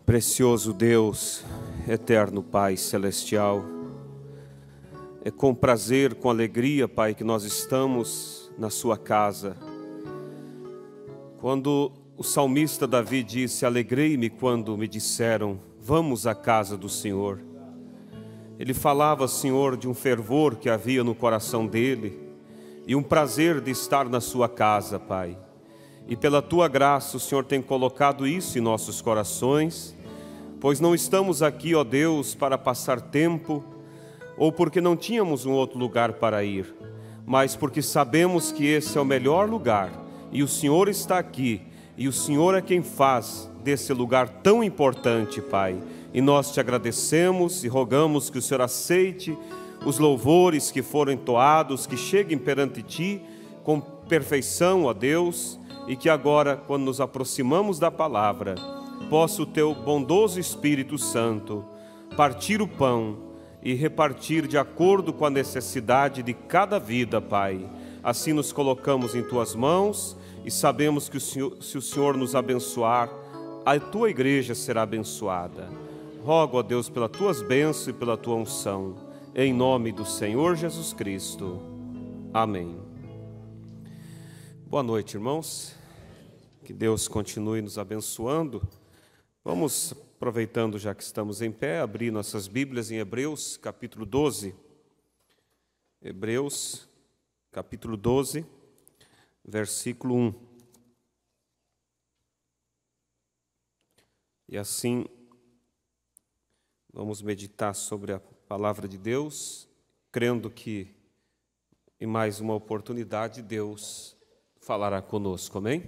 Precioso Deus, eterno Pai celestial, é com prazer, com alegria, Pai, que nós estamos na sua casa. Quando o salmista Davi disse: alegrei-me quando me disseram, vamos à casa do Senhor. Ele falava, Senhor, de um fervor que havia no coração dele e um prazer de estar na sua casa, Pai. E pela tua graça o Senhor tem colocado isso em nossos corações, pois não estamos aqui, ó Deus, para passar tempo, ou porque não tínhamos um outro lugar para ir, mas porque sabemos que esse é o melhor lugar, e o Senhor está aqui, e o Senhor é quem faz desse lugar tão importante, Pai. E nós te agradecemos e rogamos que o Senhor aceite os louvores que foram entoados, que cheguem perante Ti com perfeição, ó Deus, e que agora, quando nos aproximamos da palavra, possa o Teu bondoso Espírito Santo partir o pão e repartir de acordo com a necessidade de cada vida, Pai. Assim nos colocamos em Tuas mãos e sabemos que se o Senhor nos abençoar, a Tua igreja será abençoada. Rogo a Deus pelas Tuas bênçãos e pela Tua unção, em nome do Senhor Jesus Cristo. Amém. Boa noite, irmãos. Que Deus continue nos abençoando. Vamos, aproveitando já que estamos em pé, abrir nossas Bíblias em Hebreus, capítulo 12. Hebreus, capítulo 12, versículo 1. E assim, vamos meditar sobre a palavra de Deus, crendo que em mais uma oportunidade Deus falará conosco, amém?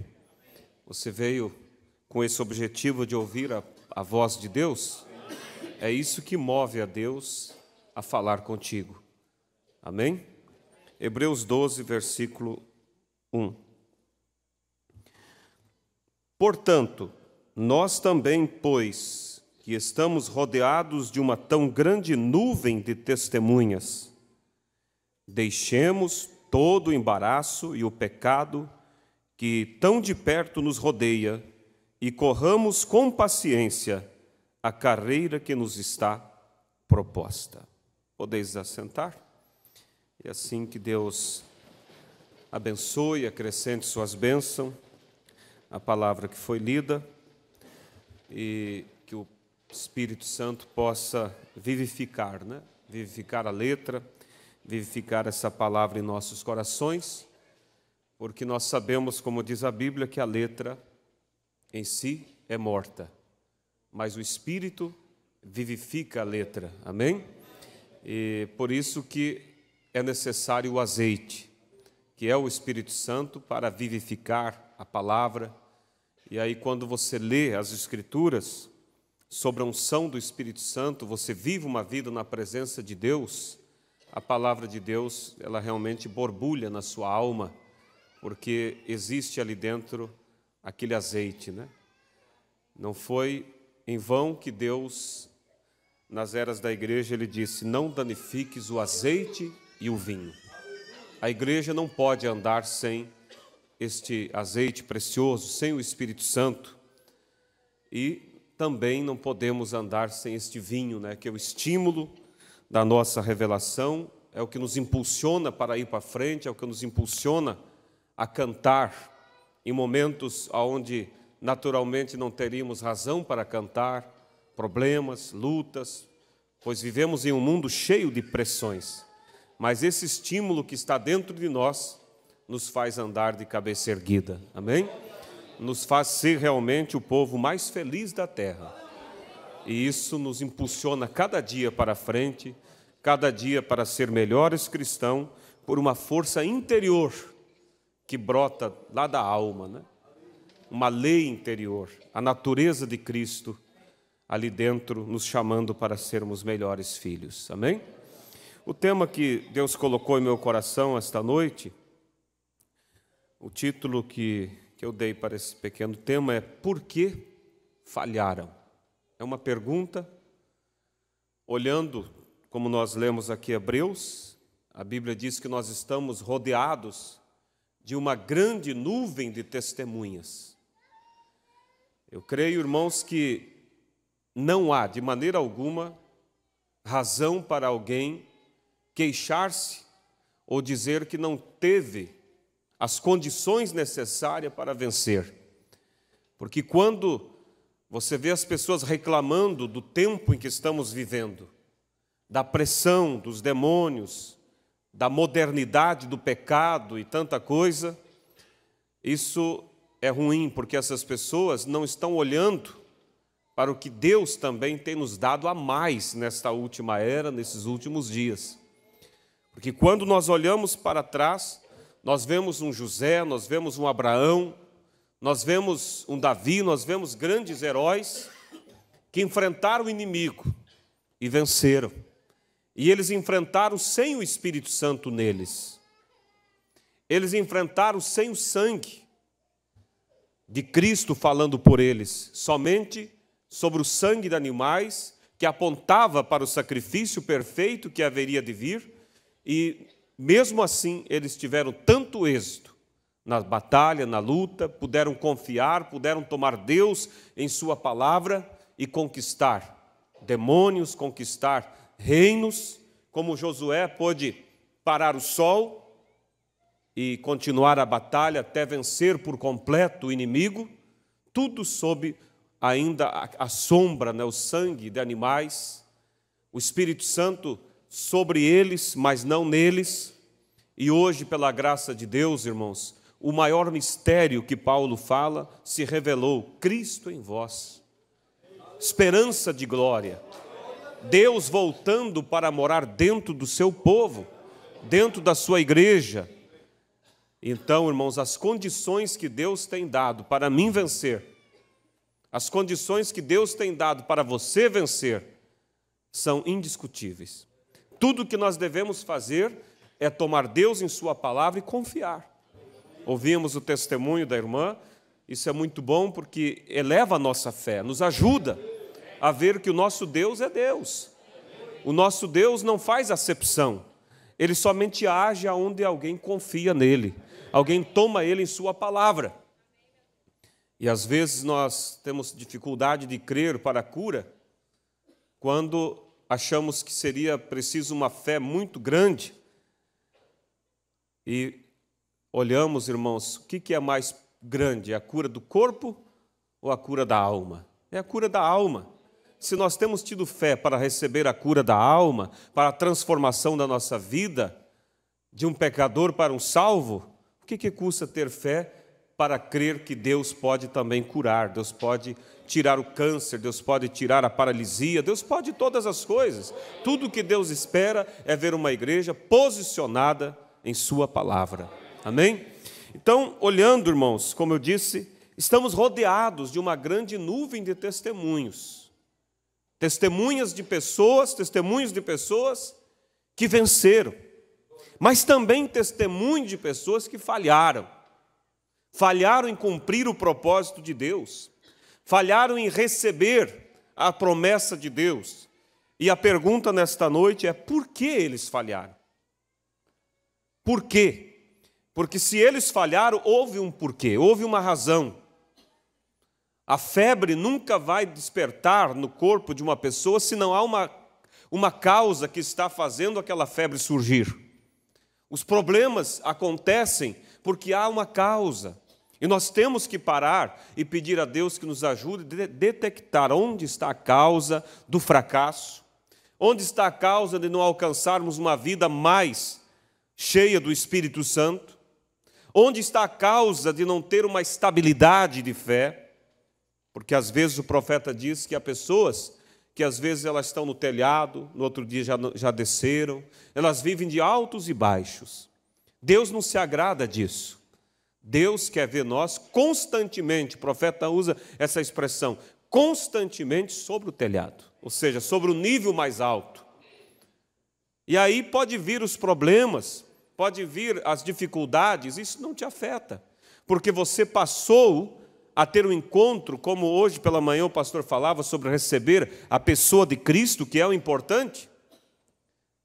Você veio com esse objetivo de ouvir a voz de Deus? É isso que move a Deus a falar contigo. Amém? Hebreus 12, versículo 1. Portanto, nós também, pois, que estamos rodeados de uma tão grande nuvem de testemunhas, deixemos todo o embaraço e o pecado que tão de perto nos rodeia e corramos com paciência a carreira que nos está proposta. Podeis assentar? E assim que Deus abençoe e acrescente suas bênçãos, a palavra que foi lida, e que o Espírito Santo possa vivificar, vivificar a letra, vivificar essa palavra em nossos corações, porque nós sabemos, como diz a Bíblia, que a letra em si é morta, mas o Espírito vivifica a letra, amém? E por isso que é necessário o azeite, que é o Espírito Santo, para vivificar a palavra. E aí, quando você lê as Escrituras sobre a unção do Espírito Santo, você vive uma vida na presença de Deus, a palavra de Deus, ela realmente borbulha na sua alma, porque existe ali dentro aquele azeite, Não foi em vão que Deus, nas eras da igreja, Ele disse: não danifiques o azeite e o vinho. A igreja não pode andar sem este azeite precioso, sem o Espírito Santo. E também não podemos andar sem este vinho, que é o estímulo da nossa revelação, é o que nos impulsiona para ir para frente, é o que nos impulsiona a cantar em momentos onde naturalmente não teríamos razão para cantar, problemas, lutas, pois vivemos em um mundo cheio de pressões. Mas esse estímulo que está dentro de nós nos faz andar de cabeça erguida, amém? Nos faz ser realmente o povo mais feliz da terra. E isso nos impulsiona cada dia para frente, cada dia para ser melhores cristãos, por uma força interior que brota lá da alma, Uma lei interior, a natureza de Cristo ali dentro, nos chamando para sermos melhores filhos, amém? O tema que Deus colocou em meu coração esta noite, o título que eu dei para esse pequeno tema é: por que falharam? É uma pergunta, olhando, como nós lemos aqui Hebreus, a Bíblia diz que nós estamos rodeados de uma grande nuvem de testemunhas. Eu creio, irmãos, que não há, de maneira alguma, razão para alguém queixar-se ou dizer que não teve as condições necessárias para vencer. Porque quando você vê as pessoas reclamando do tempo em que estamos vivendo, da pressão dos demônios, da modernidade do pecado e tanta coisa, isso é ruim, porque essas pessoas não estão olhando para o que Deus também tem nos dado a mais nesta última era, nesses últimos dias. Porque quando nós olhamos para trás, nós vemos um José, nós vemos um Abraão, nós vemos um Davi, nós vemos grandes heróis que enfrentaram o inimigo e venceram. E eles enfrentaram sem o Espírito Santo neles. Eles enfrentaram sem o sangue de Cristo falando por eles, somente sobre o sangue de animais que apontava para o sacrifício perfeito que haveria de vir, e mesmo assim eles tiveram tanto êxito na batalha, na luta, puderam confiar, puderam tomar Deus em sua palavra e conquistar demônios, conquistar reinos, como Josué pôde parar o sol e continuar a batalha até vencer por completo o inimigo, tudo sob ainda a sombra, o sangue de animais, o Espírito Santo sobre eles, mas não neles. E hoje, pela graça de Deus, irmãos, o maior mistério que Paulo fala se revelou: Cristo em vós, esperança de glória, Deus voltando para morar dentro do seu povo, dentro da sua igreja. Então, irmãos, as condições que Deus tem dado para mim vencer, as condições que Deus tem dado para você vencer, são indiscutíveis. Tudo o que nós devemos fazer é tomar Deus em sua palavra e confiar. Ouvimos o testemunho da irmã, isso é muito bom porque eleva a nossa fé, nos ajuda a ver que o nosso Deus é Deus. O nosso Deus não faz acepção, Ele somente age aonde alguém confia nele, alguém toma Ele em sua palavra. E às vezes nós temos dificuldade de crer para a cura, quando achamos que seria preciso uma fé muito grande. E olhamos, irmãos, o que é mais grande? É a cura do corpo ou a cura da alma? É a cura da alma. Se nós temos tido fé para receber a cura da alma, para a transformação da nossa vida, de um pecador para um salvo, o que custa ter fé para crer que Deus pode também curar, Deus pode tirar o câncer, Deus pode tirar a paralisia, Deus pode todas as coisas. Tudo o que Deus espera é ver uma igreja posicionada em sua palavra. Amém? Então, olhando, irmãos, como eu disse, estamos rodeados de uma grande nuvem de testemunhos. Testemunhos de pessoas que venceram, mas também testemunhos de pessoas que falharam em cumprir o propósito de Deus, falharam em receber a promessa de Deus. E a pergunta nesta noite é: por que eles falharam? Por quê? Porque se eles falharam, houve um porquê, houve uma razão. A febre nunca vai despertar no corpo de uma pessoa se não há uma causa que está fazendo aquela febre surgir. Os problemas acontecem porque há uma causa. E nós temos que parar e pedir a Deus que nos ajude a detectar onde está a causa do fracasso, onde está a causa de não alcançarmos uma vida mais cheia do Espírito Santo, onde está a causa de não ter uma estabilidade de fé, porque às vezes o profeta diz que há pessoas que às vezes elas estão no telhado, no outro dia já desceram, elas vivem de altos e baixos. Deus não se agrada disso. Deus quer ver nós constantemente, o profeta usa essa expressão, constantemente sobre o telhado, ou seja, sobre o nível mais alto. E aí pode vir os problemas, pode vir as dificuldades, isso não te afeta, porque você passou a ter um encontro, como hoje pela manhã o pastor falava sobre receber a pessoa de Cristo, que é o importante.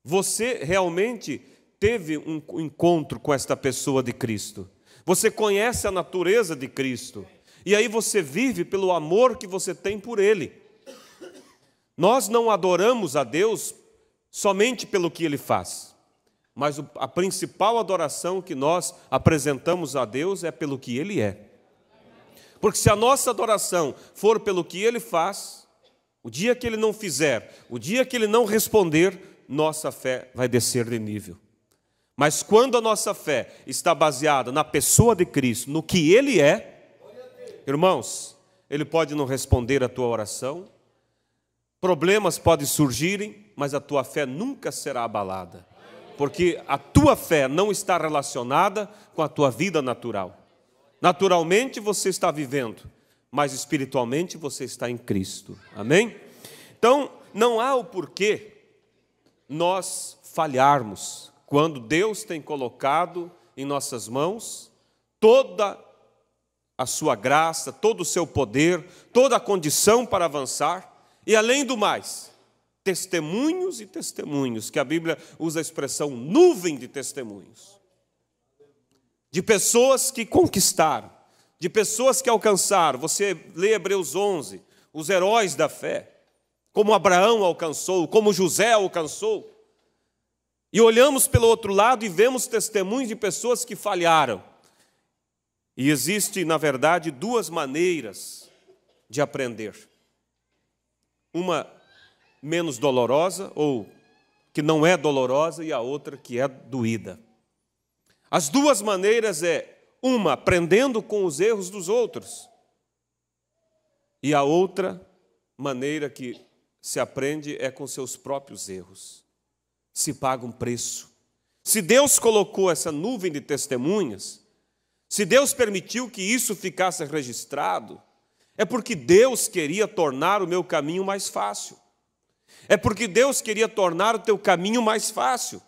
Você realmente teve um encontro com esta pessoa de Cristo. Você conhece a natureza de Cristo. E aí você vive pelo amor que você tem por Ele. Nós não adoramos a Deus somente pelo que Ele faz, mas a principal adoração que nós apresentamos a Deus é pelo que Ele é. Porque se a nossa adoração for pelo que Ele faz, o dia que Ele não fizer, o dia que Ele não responder, nossa fé vai descer de nível. Mas quando a nossa fé está baseada na pessoa de Cristo, no que Ele é, irmãos, Ele pode não responder a tua oração, problemas podem surgirem, mas a tua fé nunca será abalada, porque a tua fé não está relacionada com a tua vida natural. Naturalmente você está vivendo, mas espiritualmente você está em Cristo. Amém? Então, não há o porquê nós falharmos quando Deus tem colocado em nossas mãos toda a sua graça, todo o seu poder, toda a condição para avançar, e além do mais, testemunhos e testemunhos, que a Bíblia usa a expressão nuvem de testemunhos, de pessoas que conquistaram, de pessoas que alcançaram. Você lê Hebreus 11, os heróis da fé, como Abraão alcançou, como José alcançou, e olhamos pelo outro lado e vemos testemunhos de pessoas que falharam. E existe, na verdade, duas maneiras de aprender. Uma menos dolorosa, ou que não é dolorosa, e a outra que é doída. As duas maneiras é, uma, aprendendo com os erros dos outros, e a outra maneira que se aprende é com seus próprios erros. Se paga um preço. Se Deus colocou essa nuvem de testemunhas, se Deus permitiu que isso ficasse registrado, é porque Deus queria tornar o meu caminho mais fácil. É porque Deus queria tornar o teu caminho mais fácil.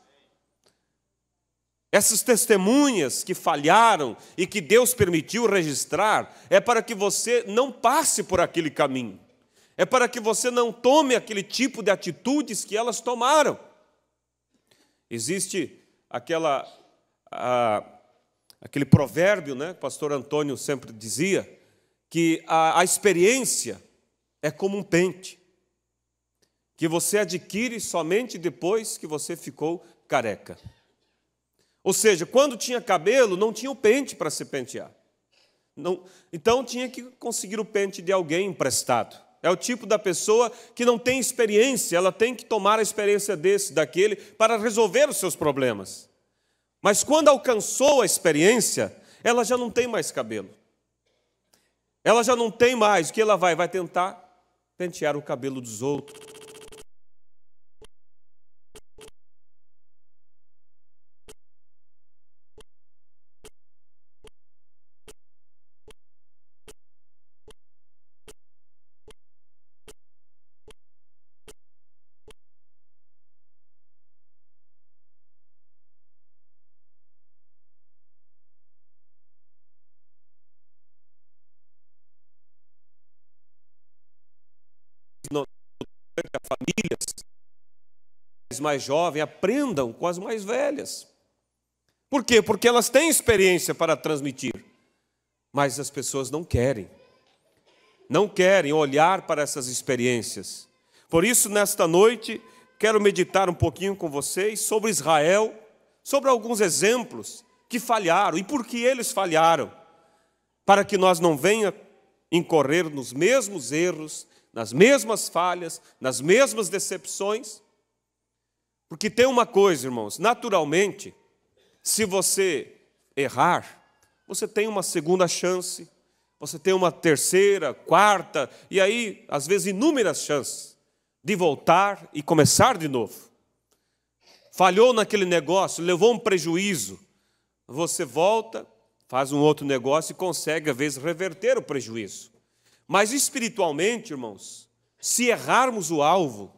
Essas testemunhas que falharam e que Deus permitiu registrar, é para que você não passe por aquele caminho. É para que você não tome aquele tipo de atitudes que elas tomaram. Existe aquele provérbio, né, que o pastor Antônio sempre dizia, que a experiência é como um pente, que você adquire somente depois que você ficou careca. Ou seja, quando tinha cabelo, não tinha o pente para se pentear. Então tinha que conseguir o pente de alguém emprestado. É o tipo da pessoa que não tem experiência, ela tem que tomar a experiência daquele, para resolver os seus problemas. Mas quando alcançou a experiência, ela já não tem mais cabelo. Ela já não tem mais, o que ela vai tentar pentear o cabelo dos outros. Famílias mais jovens aprendam com as mais velhas. Por quê? Porque elas têm experiência para transmitir, mas as pessoas não querem olhar para essas experiências. Por isso, nesta noite, quero meditar um pouquinho com vocês sobre Israel, sobre alguns exemplos que falharam e por que eles falharam, para que nós não venha incorrer nos mesmos erros, nas mesmas falhas, nas mesmas decepções. Porque tem uma coisa, irmãos, naturalmente, se você errar, você tem uma segunda chance, você tem uma terceira, quarta, e aí, às vezes, inúmeras chances de voltar e começar de novo. Falhou naquele negócio, levou um prejuízo, você volta, faz um outro negócio e consegue, às vezes, reverter o prejuízo. Mas espiritualmente, irmãos, se errarmos o alvo,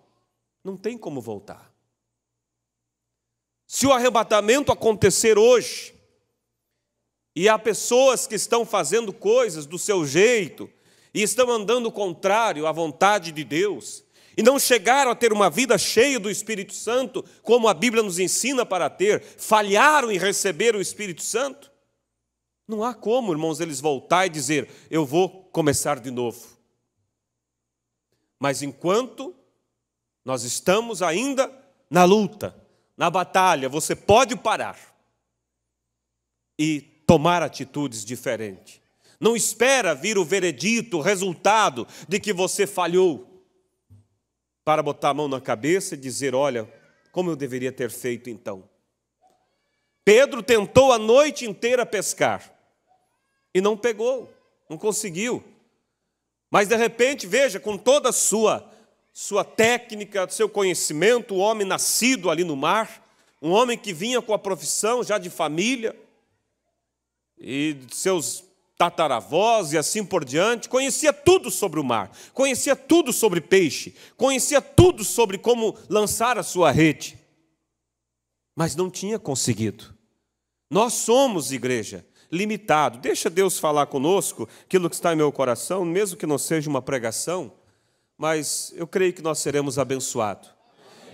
não tem como voltar. Se o arrebatamento acontecer hoje, e há pessoas que estão fazendo coisas do seu jeito, e estão andando contrário à vontade de Deus, e não chegaram a ter uma vida cheia do Espírito Santo, como a Bíblia nos ensina para ter, falharam em receber o Espírito Santo, não há como, irmãos, eles voltar e dizer, eu vou começar de novo. Mas enquanto Nós estamos ainda na luta, na batalha. Você pode parar e tomar atitudes diferentes. Não espera vir o veredito, o resultado de que você falhou, para botar a mão na cabeça e dizer, olha, como eu deveria ter feito então. Pedro tentou a noite inteira pescar e não pegou, não conseguiu. Mas de repente, veja, com toda a sua técnica, seu conhecimento, o homem nascido ali no mar, um homem que vinha com a profissão já de família, e de seus tataravós e assim por diante, conhecia tudo sobre o mar, conhecia tudo sobre peixe, conhecia tudo sobre como lançar a sua rede, mas não tinha conseguido. Nós somos, igreja, limitado. Deixa Deus falar conosco aquilo que está em meu coração, mesmo que não seja uma pregação, mas eu creio que nós seremos abençoados.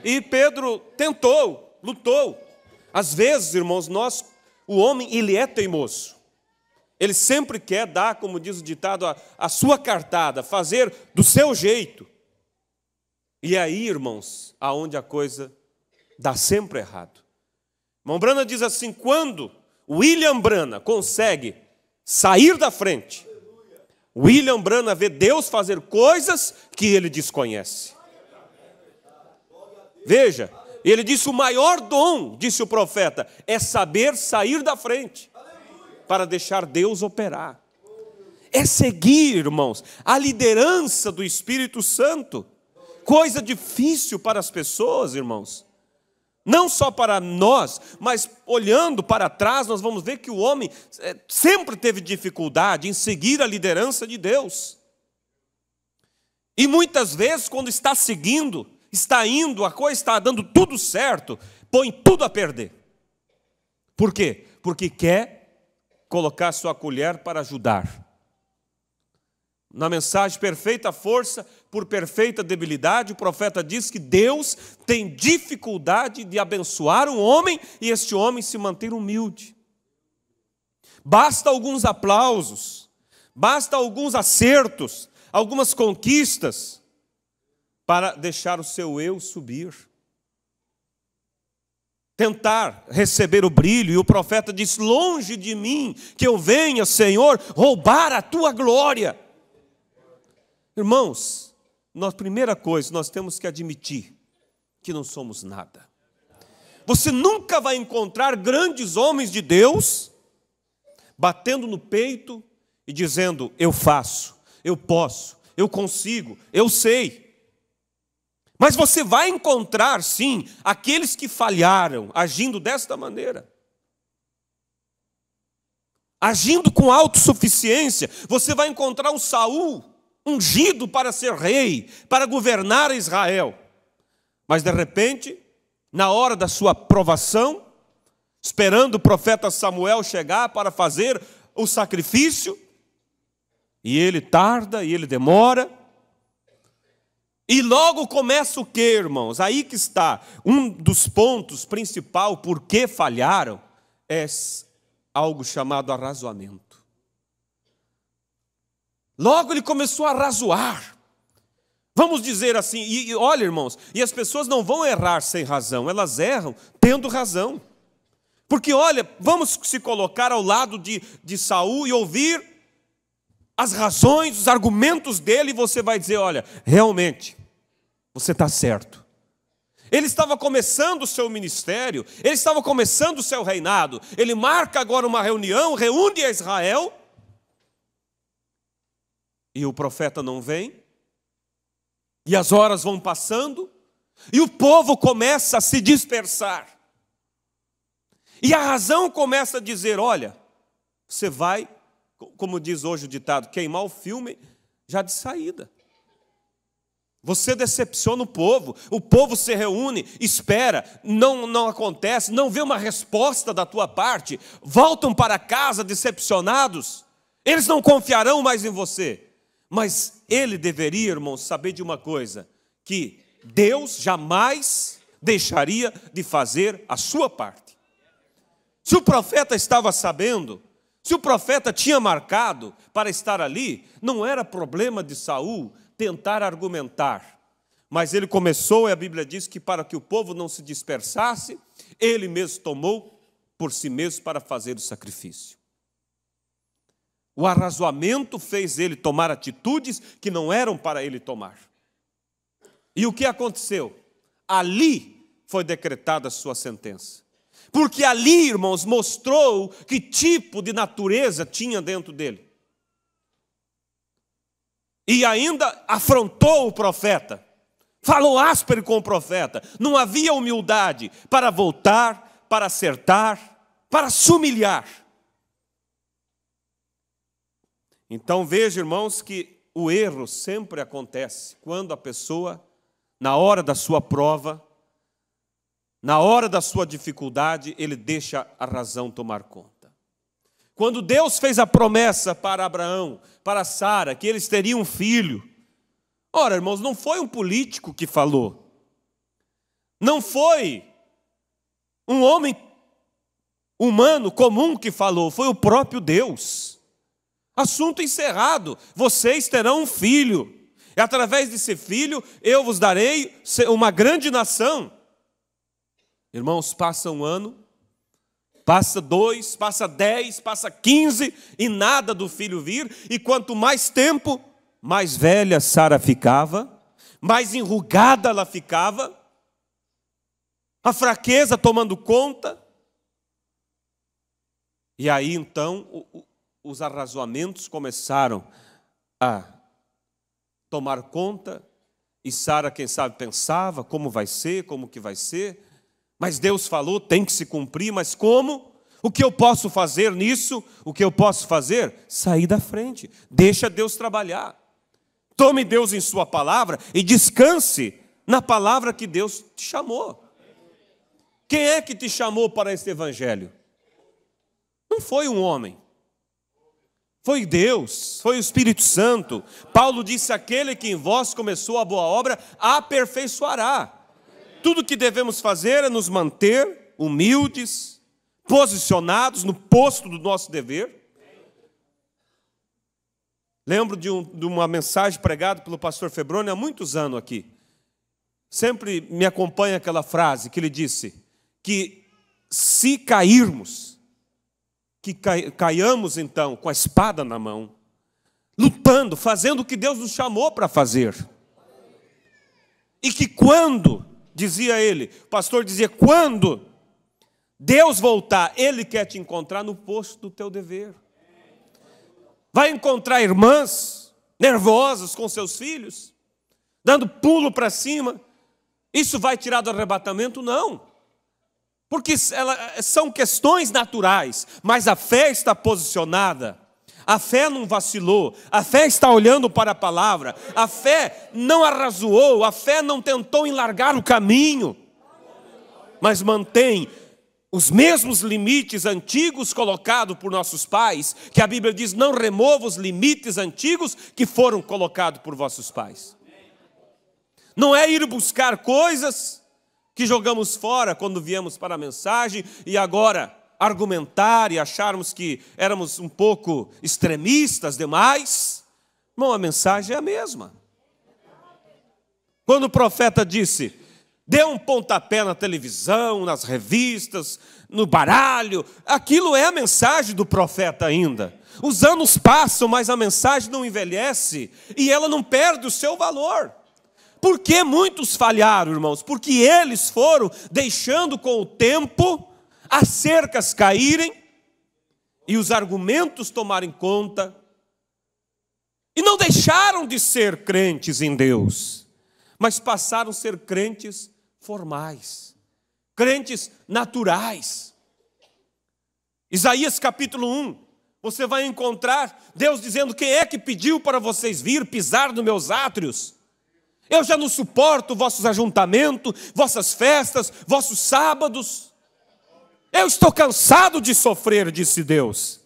E Pedro tentou, lutou. Às vezes, irmãos, o homem, ele é teimoso. Ele sempre quer dar, como diz o ditado, a sua cartada, fazer do seu jeito. E aí, irmãos, aonde a coisa dá sempre errado. Irmão Brana diz assim, quando William Brana consegue sair da frente, William Brana vê Deus fazer coisas que ele desconhece. Veja, ele disse, o maior dom, disse o profeta, é saber sair da frente, para deixar Deus operar. É seguir, irmãos, a liderança do Espírito Santo. Coisa difícil para as pessoas, irmãos. Não só para nós, mas olhando para trás, nós vamos ver que o homem sempre teve dificuldade em seguir a liderança de Deus. E muitas vezes, quando está seguindo, está indo, a coisa está dando tudo certo, põe tudo a perder. Por quê? Porque quer colocar sua colher para ajudar. Na mensagem Perfeita Força por Perfeita Debilidade, o profeta diz que Deus tem dificuldade de abençoar um homem e este homem se manter humilde. Basta alguns aplausos, basta alguns acertos, algumas conquistas para deixar o seu eu subir. Tentar receber o brilho, e o profeta diz, longe de mim que eu venha, Senhor, roubar a tua glória. Irmãos, primeira coisa, nós temos que admitir que não somos nada. Você nunca vai encontrar grandes homens de Deus batendo no peito e dizendo, eu faço, eu posso, eu consigo, eu sei. Mas você vai encontrar, sim, aqueles que falharam, agindo desta maneira. Agindo com autossuficiência. Você vai encontrar um Saul, ungido para ser rei, para governar Israel. Mas, de repente, na hora da sua provação, esperando o profeta Samuel chegar para fazer o sacrifício, e ele tarda, e ele demora, e logo começa o quê, irmãos? Aí que está, um dos pontos principais por que falharam, é algo chamado arrazoamento. Logo ele começou a arrazoar. Vamos dizer assim, e olha, irmãos, e as pessoas não vão errar sem razão, elas erram tendo razão. Porque olha, vamos se colocar ao lado de Saul e ouvir as razões, os argumentos dele, e você vai dizer, olha, realmente, você está certo. Ele estava começando o seu ministério, ele estava começando o seu reinado, ele marca agora uma reunião, reúne a Israel, e o profeta não vem, e as horas vão passando, e o povo começa a se dispersar. E a razão começa a dizer, olha, você vai, como diz hoje o ditado, queimar o filme já de saída. Você decepciona o povo se reúne, espera, não acontece, não vê uma resposta da tua parte, voltam para casa decepcionados, eles não confiarão mais em você. Mas ele deveria, irmãos, saber de uma coisa, que Deus jamais deixaria de fazer a sua parte. Se o profeta estava sabendo, se o profeta tinha marcado para estar ali, não era problema de Saul tentar argumentar, Mas ele começou, e a Bíblia diz que para que o povo não se dispersasse, ele mesmo tomou por si mesmo para fazer o sacrifício. O arrazoamento fez ele tomar atitudes que não eram para ele tomar. E o que aconteceu? Ali foi decretada a sua sentença. Porque ali, irmãos, mostrou que tipo de natureza tinha dentro dele. E ainda afrontou o profeta. Falou áspero com o profeta. Não havia humildade para voltar, para acertar, para se humilhar. Então veja, irmãos, que o erro sempre acontece quando a pessoa, na hora da sua prova, na hora da sua dificuldade, ele deixa a razão tomar conta. Quando Deus fez a promessa para Abraão, para Sara, que eles teriam um filho, ora, irmãos, não foi um político que falou, não foi um homem humano comum que falou, foi o próprio Deus. Assunto encerrado, vocês terão um filho, e através desse filho eu vos darei uma grande nação. Irmãos, passa um ano, passa 2, passa 10, passa 15, e nada do filho vir, e quanto mais tempo, mais velha Sara ficava, mais enrugada ela ficava, a fraqueza tomando conta. E aí então os arrazoamentos começaram a tomar conta, e Sara, quem sabe, pensava como vai ser, como que vai ser, mas Deus falou, tem que se cumprir, mas como? O que eu posso fazer nisso? O que eu posso fazer? Sair da frente, deixa Deus trabalhar. Tome Deus em sua palavra e descanse na palavra que Deus te chamou. Quem é que te chamou para este evangelho? Não foi um homem. Foi Deus, foi o Espírito Santo. Paulo disse, aquele que em vós começou a boa obra, aperfeiçoará. Tudo que devemos fazer é nos manter humildes, posicionados no posto do nosso dever. Lembro de uma mensagem pregada pelo pastor Febroni há muitos anos aqui. Sempre me acompanha aquela frase que ele disse, que se cairmos, que caiamos então com a espada na mão, lutando, fazendo o que Deus nos chamou para fazer. E que quando, dizia ele, o pastor dizia, quando Deus voltar, Ele quer te encontrar no posto do teu dever. Vai encontrar irmãs nervosas com seus filhos, dando pulo para cima. Isso vai tirar do arrebatamento? Não. Porque são questões naturais, mas a fé está posicionada, a fé não vacilou, a fé está olhando para a palavra, a fé não arrazoou, a fé não tentou enlargar o caminho, mas mantém os mesmos limites antigos colocados por nossos pais, que a Bíblia diz, não remova os limites antigos que foram colocados por vossos pais. Não é ir buscar coisas que jogamos fora quando viemos para a mensagem e agora argumentar e acharmos que éramos um pouco extremistas demais. Não, a mensagem é a mesma. Quando o profeta disse, dê um pontapé na televisão, nas revistas, no baralho, aquilo é a mensagem do profeta ainda. Os anos passam, mas a mensagem não envelhece e ela não perde o seu valor. Por que muitos falharam, irmãos? Porque eles foram deixando com o tempo as cercas caírem e os argumentos tomarem conta e não deixaram de ser crentes em Deus, mas passaram a ser crentes formais, crentes naturais. Isaías capítulo 1, você vai encontrar Deus dizendo, quem é que pediu para vocês vir pisar nos meus átrios? Eu já não suporto vossos ajuntamentos, vossas festas, vossos sábados. Eu estou cansado de sofrer, disse Deus.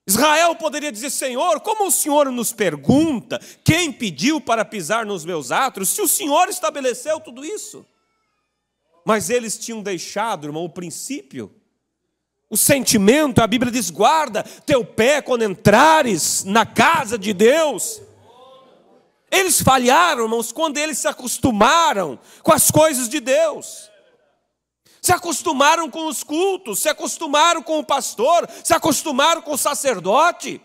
Israel poderia dizer, Senhor, como o Senhor nos pergunta, quem pediu para pisar nos meus átrios, se o Senhor estabeleceu tudo isso? Mas eles tinham deixado, irmão, o princípio, o sentimento. A Bíblia diz, guarda teu pé quando entrares na casa de Deus. Eles falharam, irmãos, quando eles se acostumaram com as coisas de Deus. Se acostumaram com os cultos, se acostumaram com o pastor, se acostumaram com o sacerdote,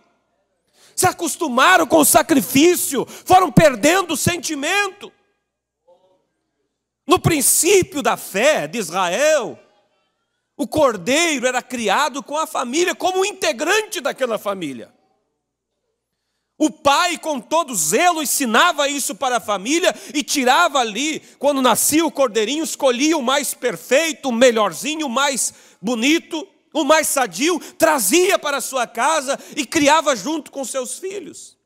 se acostumaram com o sacrifício, foram perdendo o sentimento. No princípio da fé de Israel, o cordeiro era criado com a família, como um integrante daquela família. O pai, com todo zelo, ensinava isso para a família e tirava ali, quando nascia o cordeirinho, escolhia o mais perfeito, o melhorzinho, o mais bonito, o mais sadio, trazia para a sua casa e criava junto com seus filhos.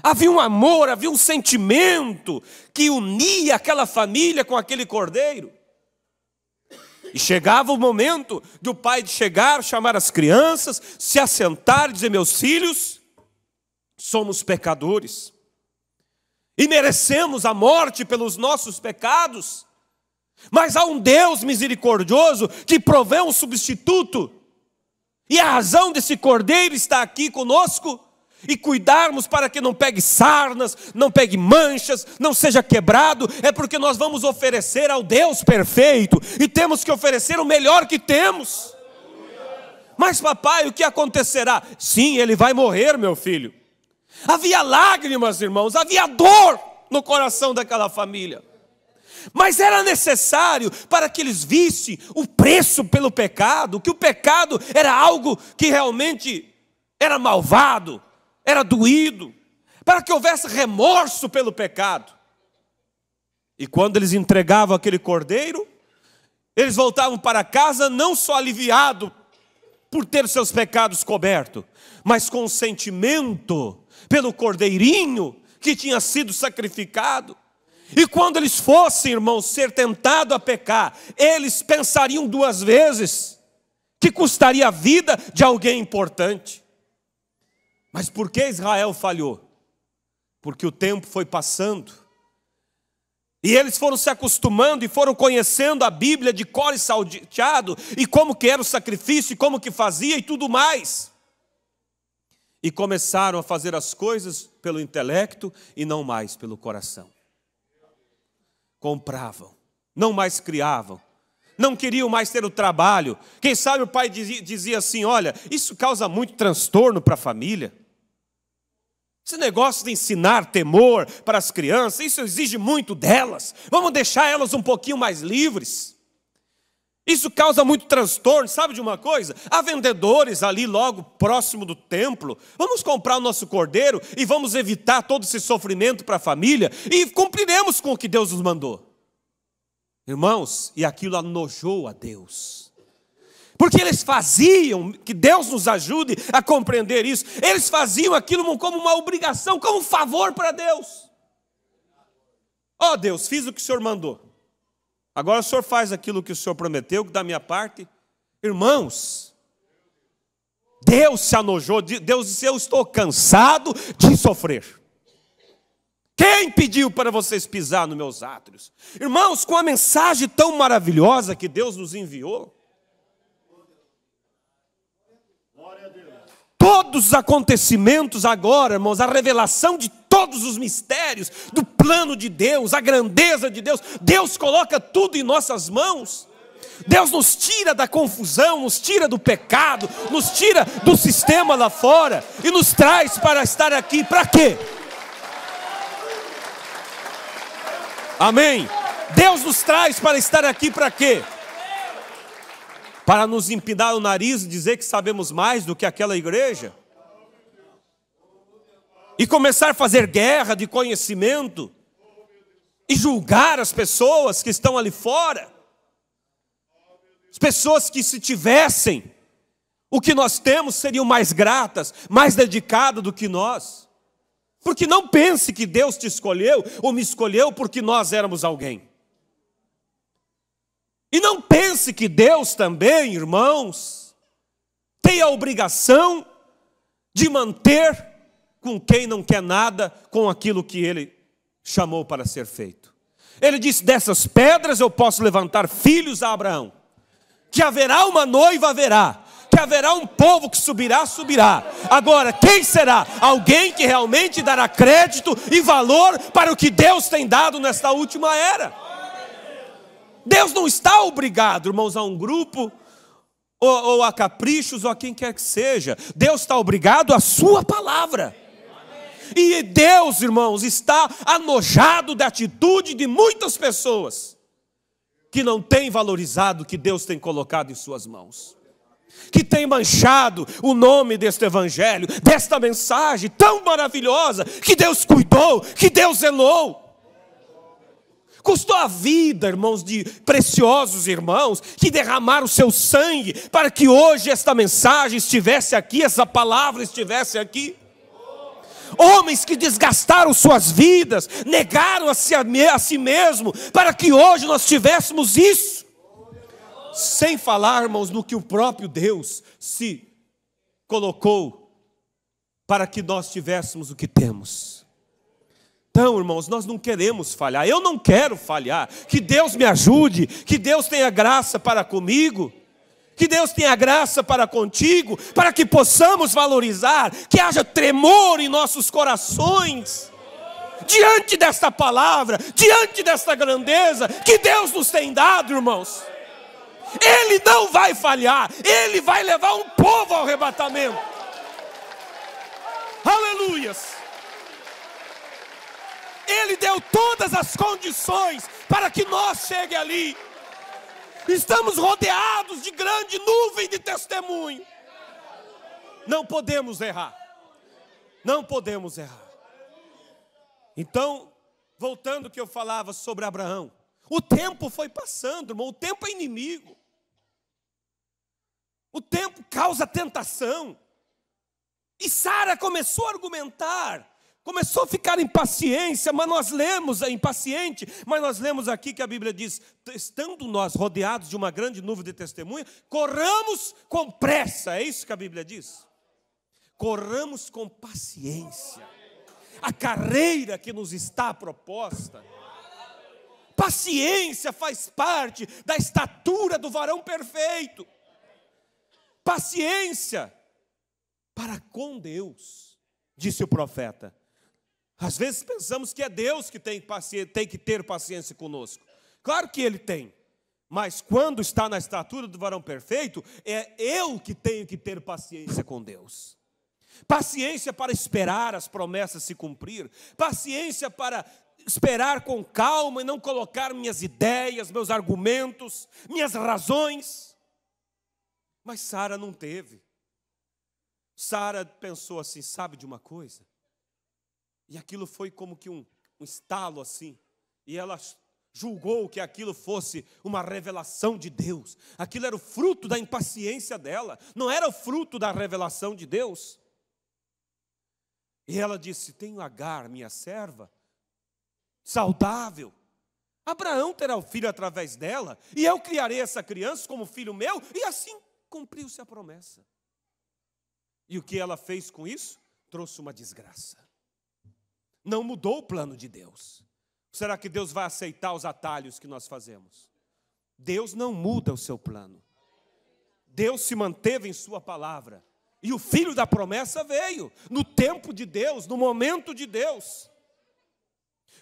Havia um amor, havia um sentimento que unia aquela família com aquele cordeiro. E chegava o momento do pai chegar, chamar as crianças, se assentar e dizer: meus filhos, somos pecadores e merecemos a morte pelos nossos pecados, mas há um Deus misericordioso que provê um substituto, e a razão desse cordeiro está aqui conosco, e cuidarmos para que não pegue sarnas, não pegue manchas, não seja quebrado, é porque nós vamos oferecer ao Deus perfeito, e temos que oferecer o melhor que temos. Mas papai, o que acontecerá? Sim, ele vai morrer, meu filho. Havia lágrimas, irmãos, havia dor no coração daquela família. Mas era necessário para que eles vissem o preço pelo pecado, que o pecado era algo que realmente era malvado, era doído, para que houvesse remorso pelo pecado. E quando eles entregavam aquele cordeiro, eles voltavam para casa não só aliviados por ter seus pecados cobertos, mas com um sentimento pelo cordeirinho que tinha sido sacrificado. E quando eles fossem, irmãos, ser tentados a pecar, eles pensariam duas vezes que custaria a vida de alguém importante. Mas por que Israel falhou? Porque o tempo foi passando, e eles foram se acostumando e foram conhecendo a Bíblia de cor e salteado, e como que era o sacrifício, e como que fazia e tudo mais. E começaram a fazer as coisas pelo intelecto e não mais pelo coração. Compravam, não mais criavam, não queriam mais ter o trabalho. Quem sabe o pai dizia assim: olha, isso causa muito transtorno para a família. Esse negócio de ensinar temor para as crianças, isso exige muito delas. Vamos deixar elas um pouquinho mais livres. Isso causa muito transtorno. Sabe de uma coisa? Há vendedores ali logo próximo do templo. Vamos comprar o nosso cordeiro e vamos evitar todo esse sofrimento para a família e cumpriremos com o que Deus nos mandou. Irmãos, e aquilo anojou a Deus. Porque eles faziam, que Deus nos ajude a compreender isso, eles faziam aquilo como uma obrigação, como um favor para Deus. Ó Deus, fiz o que o Senhor mandou. Agora o Senhor faz aquilo que o Senhor prometeu, que da minha parte. Irmãos, Deus se anojou, Deus disse: eu estou cansado de sofrer. Quem pediu para vocês pisar nos meus átrios? Irmãos, com a mensagem tão maravilhosa que Deus nos enviou, todos os acontecimentos agora, irmãos, a revelação de todos os mistérios do plano de Deus, a grandeza de Deus, Deus coloca tudo em nossas mãos. Deus nos tira da confusão, nos tira do pecado, nos tira do sistema lá fora e nos traz para estar aqui. Para quê? Amém? Deus nos traz para estar aqui para quê? Para nos empinar o nariz e dizer que sabemos mais do que aquela igreja? E começar a fazer guerra de conhecimento? E julgar as pessoas que estão ali fora? As pessoas que, se tivessem o que nós temos, seriam mais gratas, mais dedicadas do que nós. Porque não pense que Deus te escolheu ou me escolheu porque nós éramos alguém. E não pense que Deus também, irmãos, tem a obrigação de manter com quem não quer nada com aquilo que Ele chamou para ser feito. Ele disse: dessas pedras eu posso levantar filhos a Abraão. Que haverá uma noiva, haverá. que haverá um povo que subirá, subirá. Agora, quem será? Alguém que realmente dará crédito e valor para o que Deus tem dado nesta última era. Deus não está obrigado, irmãos, a um grupo, ou a caprichos, ou a quem quer que seja. Deus está obrigado à sua palavra. E Deus, irmãos, está anojado da atitude de muitas pessoas que não têm valorizado o que Deus tem colocado em suas mãos, que tem manchado o nome deste evangelho, desta mensagem tão maravilhosa, que Deus cuidou, que Deus zelou. Custou a vida, irmãos, de preciosos irmãos, que derramaram o seu sangue, para que hoje esta mensagem estivesse aqui, essa palavra estivesse aqui. Homens que desgastaram suas vidas, negaram a si mesmo, para que hoje nós tivéssemos isso. Sem falar, irmãos, no que o próprio Deus se colocou, para que nós tivéssemos o que temos. Então, irmãos, nós não queremos falhar, eu não quero falhar. Que Deus me ajude, que Deus tenha graça para comigo, que Deus tenha graça para contigo, para que possamos valorizar, que haja tremor em nossos corações, diante desta palavra, diante desta grandeza que Deus nos tem dado, irmãos. Ele não vai falhar, Ele vai levar um povo ao arrebatamento. Aleluias! Ele deu todas as condições para que nós cheguemos ali. Estamos rodeados de grande nuvem de testemunho. Não podemos errar. Não podemos errar. Então, voltando ao que eu falava sobre Abraão. O tempo foi passando, irmão. O tempo é inimigo. O tempo causa tentação. E Sara começou a argumentar. Começou a ficar impaciente, mas nós lemos aqui que a Bíblia diz, estando nós rodeados de uma grande nuvem de testemunha, corramos com pressa, é isso que a Bíblia diz? Corramos com paciência a carreira que nos está proposta. Paciência faz parte da estatura do varão perfeito. Paciência para com Deus, disse o profeta. Às vezes pensamos que é Deus que tem que ter paciência conosco. Claro que Ele tem. Mas quando está na estatura do varão perfeito, é eu que tenho que ter paciência com Deus. Paciência para esperar as promessas se cumprir. Paciência para esperar com calma e não colocar minhas ideias, meus argumentos, minhas razões. Mas Sara não teve. Sara pensou assim, sabe de uma coisa? E aquilo foi como que um estalo assim. E ela julgou que aquilo fosse uma revelação de Deus. Aquilo era o fruto da impaciência dela. Não era o fruto da revelação de Deus. E ela disse, tenho Agar, minha serva, saudável. Abraão terá o filho através dela. E eu criarei essa criança como filho meu. E assim cumpriu-se a promessa. E o que ela fez com isso? Trouxe uma desgraça. Não mudou o plano de Deus. Será que Deus vai aceitar os atalhos que nós fazemos? Deus não muda o seu plano. Deus se manteve em sua palavra. E o filho da promessa veio, no tempo de Deus, no momento de Deus.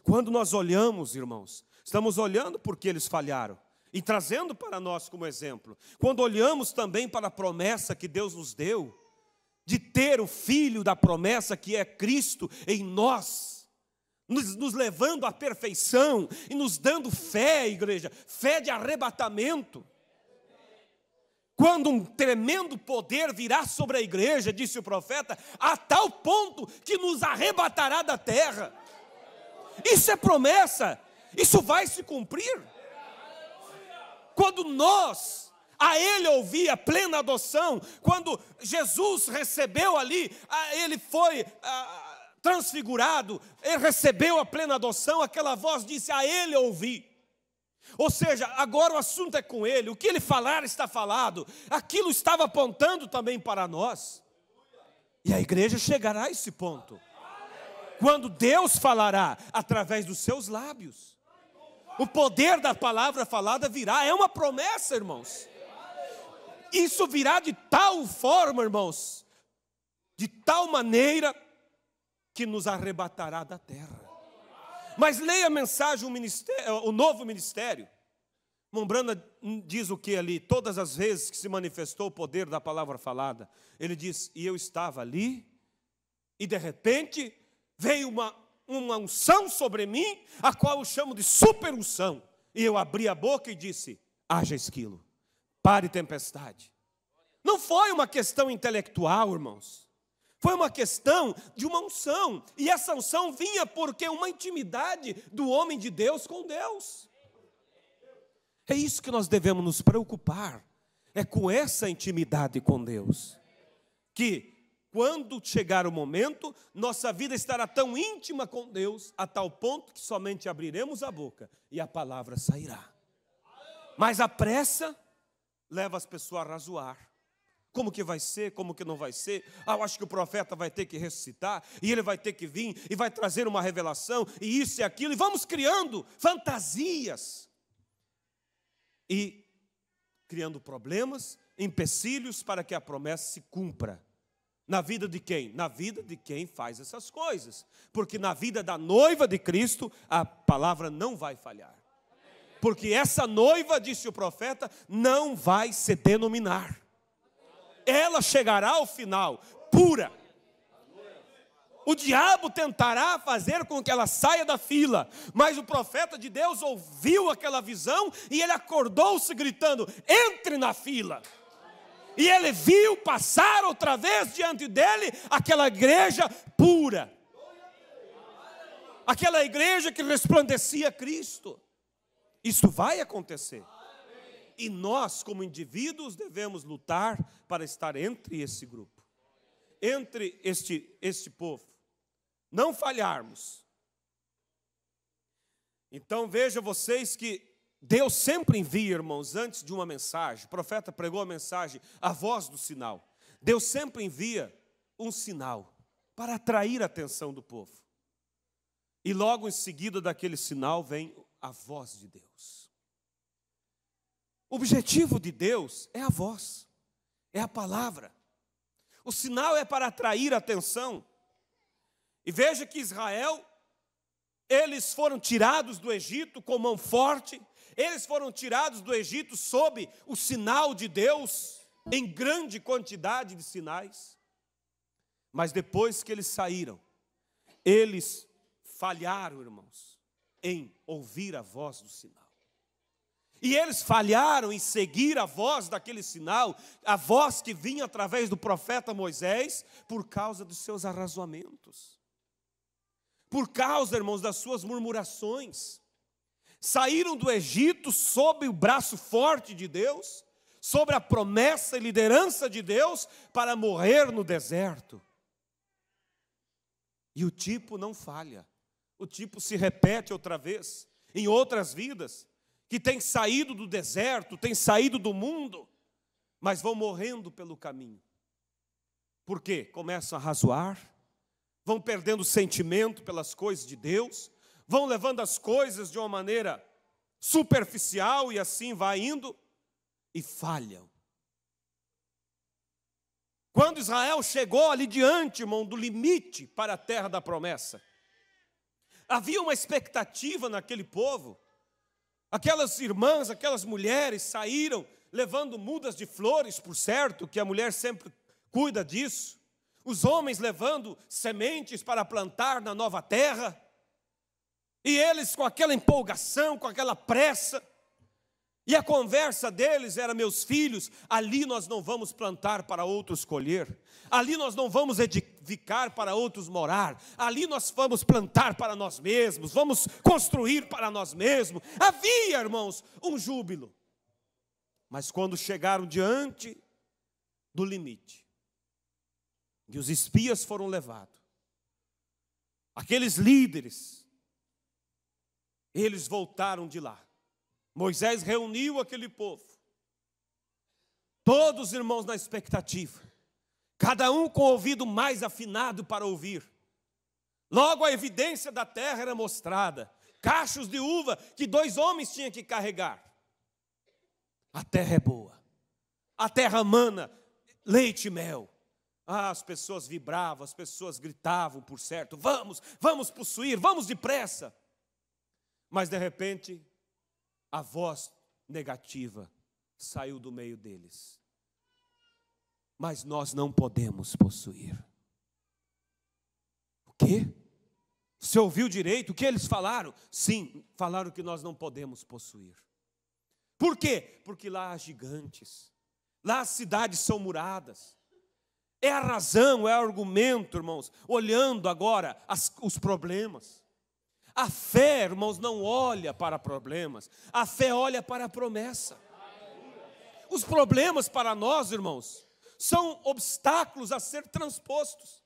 Quando nós olhamos, irmãos, estamos olhando porque eles falharam. E trazendo para nós como exemplo. Quando olhamos também para a promessa que Deus nos deu, de ter o filho da promessa que é Cristo em nós, nos levando à perfeição e nos dando fé, igreja, fé de arrebatamento. Quando um tremendo poder virá sobre a igreja, disse o profeta, a tal ponto que nos arrebatará da terra. Isso é promessa, isso vai se cumprir. Quando nós a Ele ouvir a plena adoção, quando Jesus recebeu ali, Ele foi transfigurado, Ele recebeu a plena adoção, aquela voz disse, a Ele ouvir. Ou seja, agora o assunto é com Ele, o que Ele falar está falado, aquilo estava apontando também para nós. E a igreja chegará a esse ponto, quando Deus falará através dos seus lábios. O poder da palavra falada virá, é uma promessa, irmãos. isso virá de tal forma, irmãos, de tal maneira que nos arrebatará da terra. Mas leia a mensagem, o novo ministério. Mombrana diz o que ali? Todas as vezes que se manifestou o poder da palavra falada, ele diz: e eu estava ali, e de repente veio uma unção sobre mim, a qual eu chamo de super unção. E eu abri a boca e disse: haja esquilo, pare tempestade. Não foi uma questão intelectual, irmãos. Foi uma questão de uma unção. E essa unção vinha porque uma intimidade do homem de Deus com Deus. É isso que nós devemos nos preocupar. É com essa intimidade com Deus. Que quando chegar o momento, nossa vida estará tão íntima com Deus, a tal ponto que somente abriremos a boca e a palavra sairá. Mas a pressa leva as pessoas a razoar. Como que vai ser, como que não vai ser? Eu acho que o profeta vai ter que ressuscitar, e ele vai ter que vir, e vai trazer uma revelação, e isso e aquilo, e vamos criando fantasias. E criando problemas, empecilhos para que a promessa se cumpra. Na vida de quem? Na vida de quem faz essas coisas. Porque na vida da noiva de Cristo, a palavra não vai falhar. Porque essa noiva, disse o profeta, não vai se denominar. Ela chegará ao final pura. O diabo tentará fazer com que ela saia da fila, mas o profeta de Deus ouviu aquela visão e ele acordou-se gritando: entre na fila. E ele viu passar outra vez diante dele aquela igreja pura, aquela igreja que resplandecia Cristo. Isso vai acontecer. E nós, como indivíduos, devemos lutar para estar entre esse grupo, entre este povo, não falharmos. Então veja vocês que Deus sempre envia, irmãos, antes de uma mensagem. O profeta pregou a mensagem, a voz do sinal. Deus sempre envia um sinal para atrair a atenção do povo. E logo em seguida daquele sinal vem a voz de Deus. O objetivo de Deus é a voz, é a palavra. O sinal é para atrair a atenção. E veja que Israel, eles foram tirados do Egito com mão forte, eles foram tirados do Egito sob o sinal de Deus, em grande quantidade de sinais. Mas depois que eles saíram, eles falharam, irmãos, em ouvir a voz do sinal. E eles falharam em seguir a voz daquele sinal, a voz que vinha através do profeta Moisés, por causa dos seus arrazoamentos. Por causa, irmãos, das suas murmurações. Saíram do Egito sob o braço forte de Deus, sobre a promessa e liderança de Deus, para morrer no deserto. E o tipo não falha. O tipo se repete outra vez, em outras vidas, que tem saído do deserto, tem saído do mundo, mas vão morrendo pelo caminho. Por quê? Começam a razoar, vão perdendo sentimento pelas coisas de Deus, vão levando as coisas de uma maneira superficial e assim vai indo e falham. Quando Israel chegou ali diante, irmão, do limite para a terra da promessa, havia uma expectativa naquele povo. Aquelas irmãs, aquelas mulheres saíram levando mudas de flores, por certo, que a mulher sempre cuida disso. Os homens levando sementes para plantar na nova terra. E eles com aquela empolgação, com aquela pressa. E a conversa deles era: meus filhos, ali nós não vamos plantar para outros colher. Ali nós não vamos edificar para outros morar. Ali nós vamos plantar para nós mesmos, vamos construir para nós mesmos. Havia, irmãos, um júbilo. Mas quando chegaram diante do limite, e os espias foram levados, aqueles líderes, eles voltaram de lá. Moisés reuniu aquele povo, todos os irmãos na expectativa, cada um com o ouvido mais afinado para ouvir. Logo a evidência da terra era mostrada, cachos de uva que 2 homens tinham que carregar. A terra é boa, a terra mana leite e mel. As pessoas vibravam, as pessoas gritavam, por certo, vamos possuir, vamos depressa. Mas de repente, a voz negativa saiu do meio deles. Mas nós não podemos possuir. O quê? Você ouviu direito o que eles falaram? Sim, falaram que nós não podemos possuir. Por quê? Porque lá há gigantes, lá as cidades são muradas. É a razão, é o argumento, irmãos, olhando agora os problemas. A fé, irmãos, não olha para problemas, a fé olha para a promessa. Os problemas para nós, irmãos, são obstáculos a ser transpostos.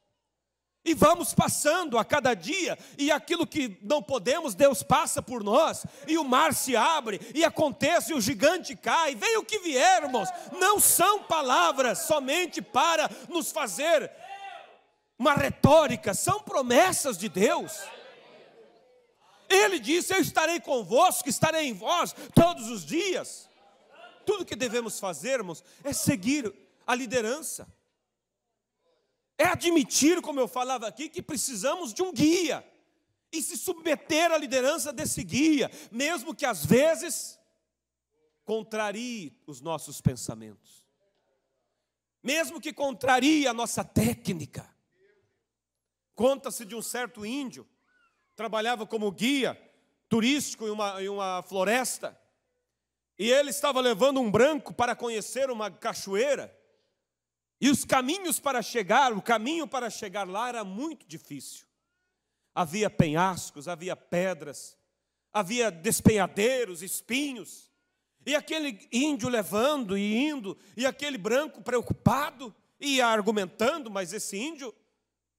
E vamos passando a cada dia, e aquilo que não podemos, Deus passa por nós, e o mar se abre, e acontece, e o gigante cai, vem o que vier, irmãos. Não são palavras somente para nos fazer uma retórica, são promessas de Deus. Ele disse: eu estarei convosco, estarei em vós todos os dias. Tudo que devemos fazer, irmãos, é seguir a liderança. É admitir, como eu falava aqui, que precisamos de um guia. E se submeter à liderança desse guia, mesmo que às vezes contrarie os nossos pensamentos. Mesmo que contrarie a nossa técnica. Conta-se de um certo índio, trabalhava como guia turístico em uma floresta. E ele estava levando um branco para conhecer uma cachoeira. E o caminho para chegar lá era muito difícil. Havia penhascos, havia pedras, havia despenhadeiros, espinhos. E aquele índio levando e indo, e aquele branco preocupado, ia argumentando, mas esse índio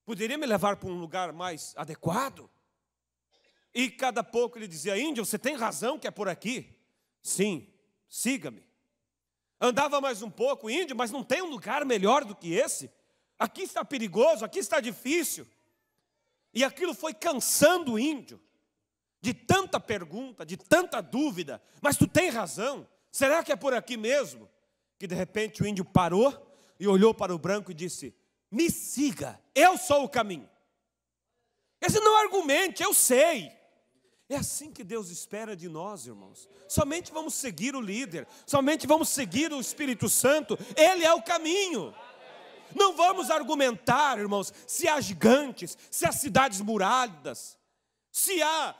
poderia me levar para um lugar mais adequado. E cada pouco ele dizia: índio, você tem razão que é por aqui. Sim, siga-me. Andava mais um pouco, índio, mas não tem um lugar melhor do que esse? Aqui está perigoso, aqui está difícil. E aquilo foi cansando o índio, de tanta pergunta, de tanta dúvida. Mas tu tem razão, será que é por aqui mesmo? Que de repente o índio parou e olhou para o branco e disse: me siga, eu sou o caminho. Esse não argumente, eu sei. É assim que Deus espera de nós, irmãos. Somente vamos seguir o líder, somente vamos seguir o Espírito Santo. Ele é o caminho. Não vamos argumentar, irmãos, se há gigantes, se há cidades muradas, se há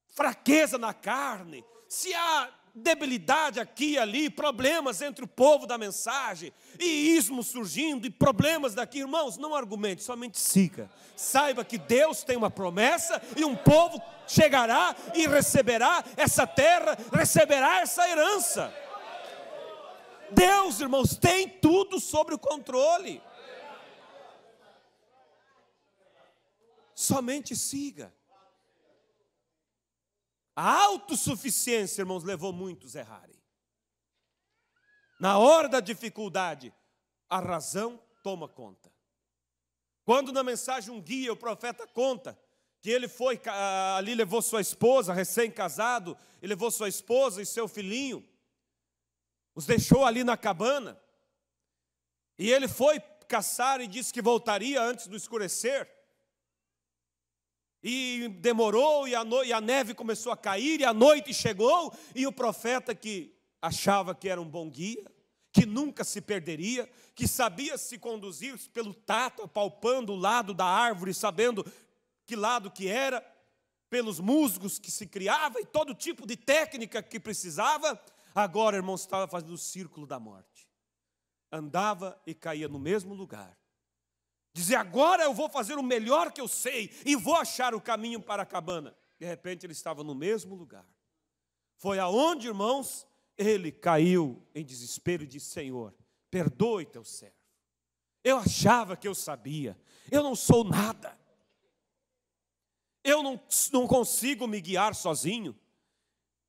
fraqueza na carne, se há debilidade aqui e ali, problemas entre o povo da mensagem, e ismos surgindo, e problemas daqui. Irmãos, não argumente, somente siga. Saiba que Deus tem uma promessa, e um povo chegará e receberá essa terra, receberá essa herança. Deus, irmãos, tem tudo sob o controle. Somente siga. A autossuficiência, irmãos, levou muitos a errarem. Na hora da dificuldade, a razão toma conta. Quando na mensagem um guia, o profeta conta que ele foi ali, levou sua esposa, recém-casado, ele levou sua esposa e seu filhinho, os deixou ali na cabana, e ele foi caçar e disse que voltaria antes do escurecer. E demorou, e a neve começou a cair, e a noite chegou, e o profeta, que achava que era um bom guia, que nunca se perderia, que sabia se conduzir pelo tato, apalpando o lado da árvore, sabendo que lado que era, pelos musgos que se criava, e todo tipo de técnica que precisava, agora, irmãos, estava fazendo o círculo da morte. Andava e caía no mesmo lugar. Dizia: agora eu vou fazer o melhor que eu sei e vou achar o caminho para a cabana. De repente ele estava no mesmo lugar. Foi aonde, irmãos, ele caiu em desespero e disse: Senhor, perdoe teu servo. Eu achava que eu sabia. Eu não sou nada. Eu não consigo me guiar sozinho.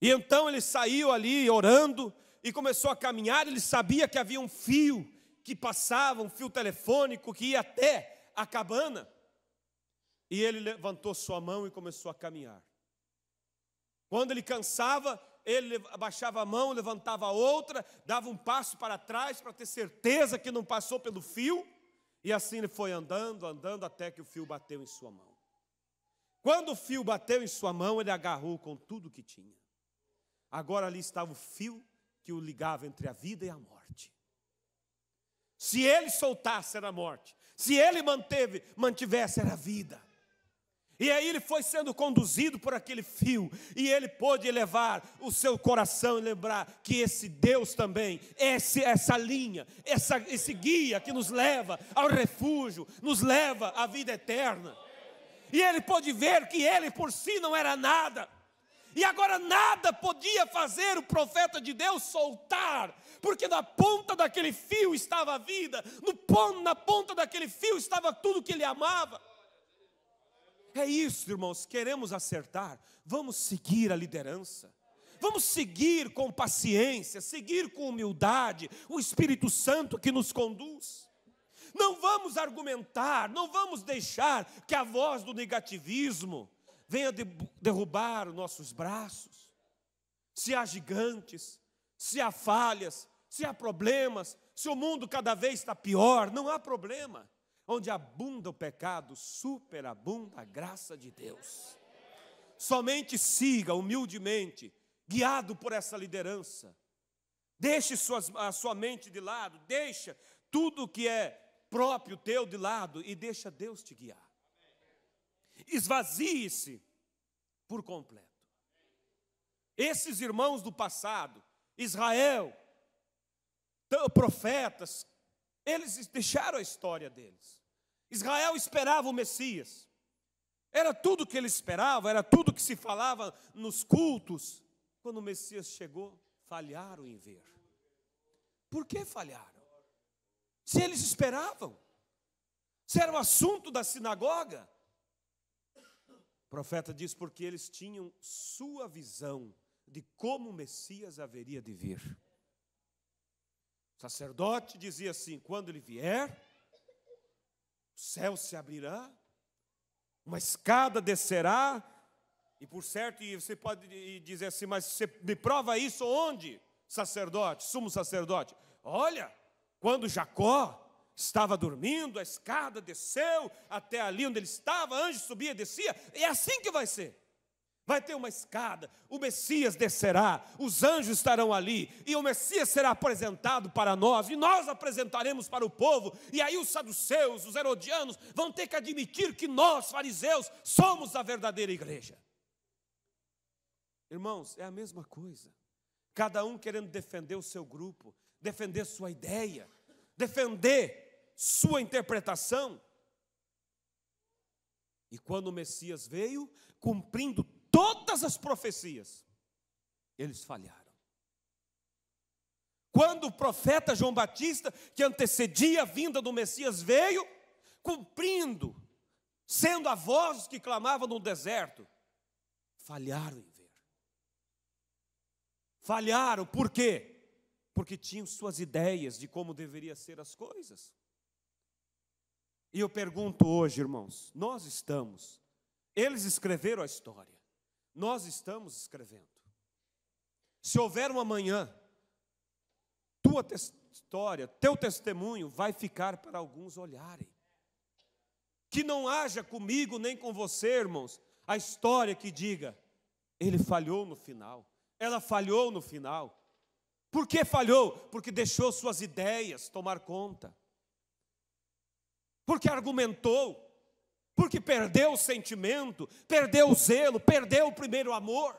E então ele saiu ali orando e começou a caminhar. Ele sabia que havia um fio que passava, um fio telefônico que ia até a cabana. E ele levantou sua mão e começou a caminhar. Quando ele cansava, ele abaixava a mão, levantava a outra, dava um passo para trás para ter certeza que não passou pelo fio, e assim ele foi andando, andando, até que o fio bateu em sua mão. Quando o fio bateu em sua mão, ele agarrou com tudo que tinha. Agora ali estava o fio que o ligava entre a vida e a morte. Se ele soltasse, era a morte. Se ele mantivesse, era a vida. E aí ele foi sendo conduzido por aquele fio, e ele pôde elevar o seu coração e lembrar que esse Deus também, essa linha, esse guia que nos leva ao refúgio, nos leva à vida eterna. E ele pôde ver que ele por si não era nada, e agora nada podia fazer o profeta de Deus soltar, porque na ponta daquele fio estava a vida, na ponta daquele fio estava tudo que ele amava. É isso, irmãos, queremos acertar, vamos seguir a liderança, vamos seguir com paciência, seguir com humildade, o Espírito Santo que nos conduz. Não vamos argumentar, não vamos deixar que a voz do negativismo venha derrubar os nossos braços. Se há gigantes, se há falhas, se há problemas, se o mundo cada vez está pior, não há problema. Onde abunda o pecado, superabunda a graça de Deus. Somente siga humildemente, guiado por essa liderança. Deixe a sua mente de lado, deixa tudo que é próprio teu de lado e deixa Deus te guiar. Esvazie-se por completo. Esses irmãos do passado, Israel, profetas, eles deixaram a história deles. Israel esperava o Messias. Era tudo que ele esperava, era tudo que se falava nos cultos. Quando o Messias chegou, falharam em ver. Por que falharam? Se eles esperavam, se era o assunto da sinagoga. O profeta diz porque eles tinham sua visão de como o Messias haveria de vir. O sacerdote dizia assim: quando ele vier, o céu se abrirá, uma escada descerá, e por certo, e você pode dizer assim, mas você me prova isso onde, sacerdote, sumo sacerdote? Olha, quando Jacó estava dormindo, a escada desceu até ali onde ele estava, anjo subia e descia, é assim que vai ser. Vai ter uma escada, o Messias descerá, os anjos estarão ali, e o Messias será apresentado para nós, e nós apresentaremos para o povo, e aí os saduceus, os herodianos, vão ter que admitir que nós, fariseus, somos a verdadeira igreja. Irmãos, é a mesma coisa, cada um querendo defender o seu grupo, defender sua ideia, defender sua interpretação. E quando o Messias veio, cumprindo todas as profecias, eles falharam. Quando o profeta João Batista, que antecedia a vinda do Messias, veio, cumprindo, sendo a voz que clamava no deserto, falharam em ver. Falharam, por quê? Porque tinham suas ideias de como deveriam ser as coisas. E eu pergunto hoje, irmãos, eles escreveram a história, nós estamos escrevendo. Se houver um amanhã, tua história, teu testemunho vai ficar para alguns olharem. Que não haja comigo nem com você, irmãos, a história que diga, ele falhou no final, ela falhou no final. Por que falhou? Porque deixou suas ideias tomar conta. Porque argumentou, porque perdeu o sentimento, perdeu o zelo, perdeu o primeiro amor.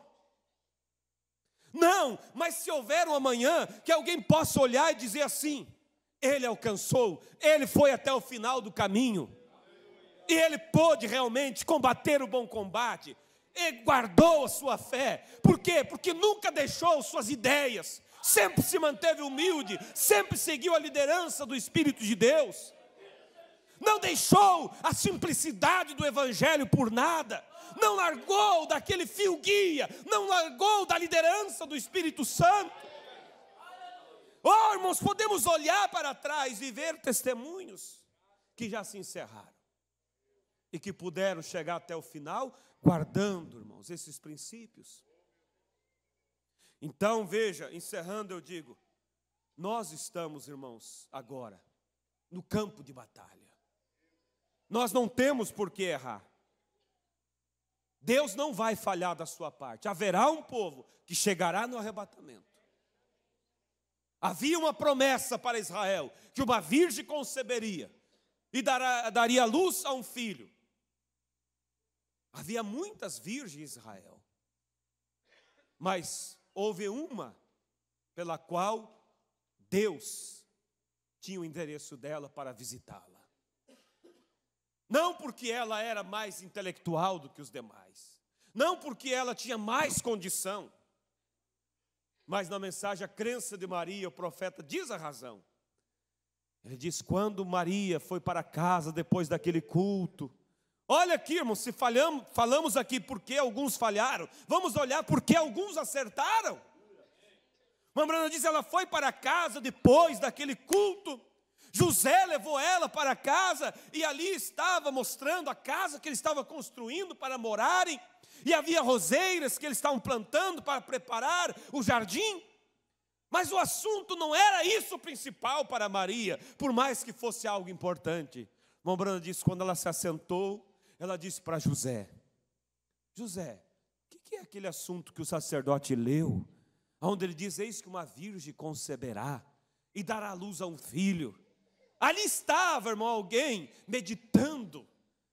Não, mas se houver um amanhã, que alguém possa olhar e dizer assim, ele alcançou, ele foi até o final do caminho, e ele pôde realmente combater o bom combate, e guardou a sua fé. Por quê? Porque nunca deixou suas ideias, sempre se manteve humilde, sempre seguiu a liderança do Espírito de Deus. Não deixou a simplicidade do Evangelho por nada, não largou daquele fio guia, não largou da liderança do Espírito Santo. Oh, irmãos, podemos olhar para trás e ver testemunhos que já se encerraram e que puderam chegar até o final, guardando, irmãos, esses princípios. Então veja, encerrando eu digo, nós estamos, irmãos, agora no campo de batalha. Nós não temos por que errar. Deus não vai falhar da sua parte. Haverá um povo que chegará no arrebatamento. Havia uma promessa para Israel, que uma virgem conceberia e daria luz a um filho. Havia muitas virgens em Israel, mas houve uma pela qual Deus tinha o endereço dela para visitá-la. Não porque ela era mais intelectual do que os demais, não porque ela tinha mais condição, mas na mensagem A Crença de Maria, o profeta diz a razão. Ele diz, quando Maria foi para casa depois daquele culto, olha aqui, irmãos, se falamos aqui porque alguns falharam, vamos olhar porque alguns acertaram. Mambrana diz, ela foi para casa depois daquele culto, José levou ela para casa e ali estava mostrando a casa que ele estava construindo para morarem, e havia roseiras que eles estavam plantando para preparar o jardim. Mas o assunto não era isso o principal para Maria, por mais que fosse algo importante. Mambrana disse, quando ela se assentou, ela disse para José, José, o que é aquele assunto que o sacerdote leu? Onde ele diz, eis que uma virgem conceberá e dará luz a um filho. Ali estava, irmão, alguém meditando.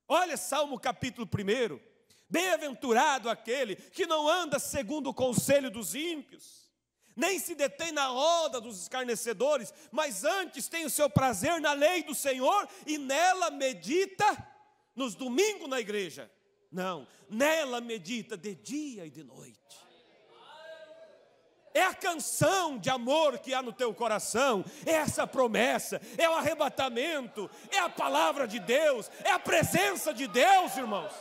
Olha Salmo capítulo 1. Bem-aventurado aquele que não anda segundo o conselho dos ímpios, nem se detém na roda dos escarnecedores, mas antes tem o seu prazer na lei do Senhor e nela medita nos domingos na igreja. Não, nela medita de dia e de noite. É a canção de amor que há no teu coração, é essa promessa, é o arrebatamento, é a palavra de Deus, é a presença de Deus, irmãos.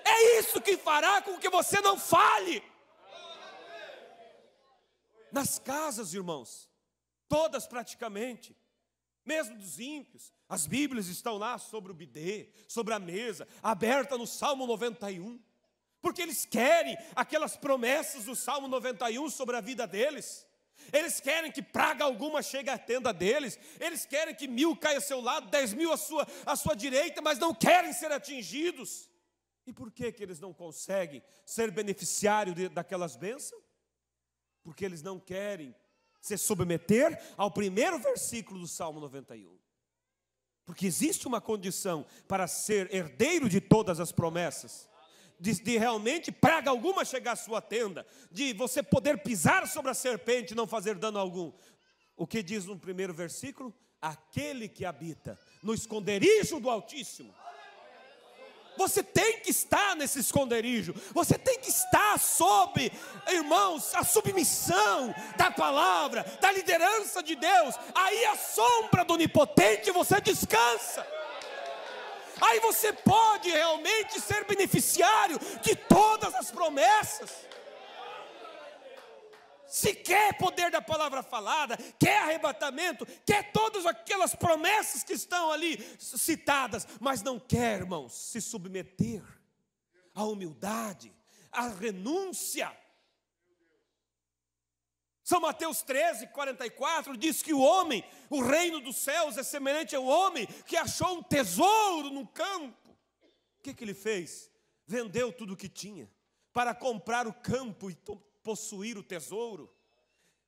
É isso que fará com que você não falhe. Nas casas, irmãos, todas praticamente, mesmo dos ímpios, as Bíblias estão lá sobre o bidê, sobre a mesa, aberta no Salmo 91. Porque eles querem aquelas promessas do Salmo 91 sobre a vida deles. Eles querem que praga alguma chegue à tenda deles. Eles querem que 1000 caia ao seu lado, 10.000 à sua direita, mas não querem ser atingidos. E por que eles não conseguem ser beneficiários daquelas bênçãos? Porque eles não querem se submeter ao primeiro versículo do Salmo 91. Porque existe uma condição para ser herdeiro de todas as promessas. De realmente praga alguma chegar à sua tenda, de você poder pisar sobre a serpente e não fazer dano algum. O que diz no primeiro versículo? Aquele que habita no esconderijo do Altíssimo. Você tem que estar nesse esconderijo, você tem que estar sob, irmãos, a submissão da palavra, da liderança de Deus. Aí a sombra do Onipotente você descansa. Aí você pode realmente ser beneficiário de todas as promessas. Se quer poder da palavra falada, quer arrebatamento, quer todas aquelas promessas que estão ali citadas, mas não quer, irmãos, se submeter à humildade, à renúncia. São Mateus 13:44 diz que o homem, o reino dos céus é semelhante ao homem que achou um tesouro no campo. O que ele fez? Vendeu tudo o que tinha para comprar o campo e possuir o tesouro.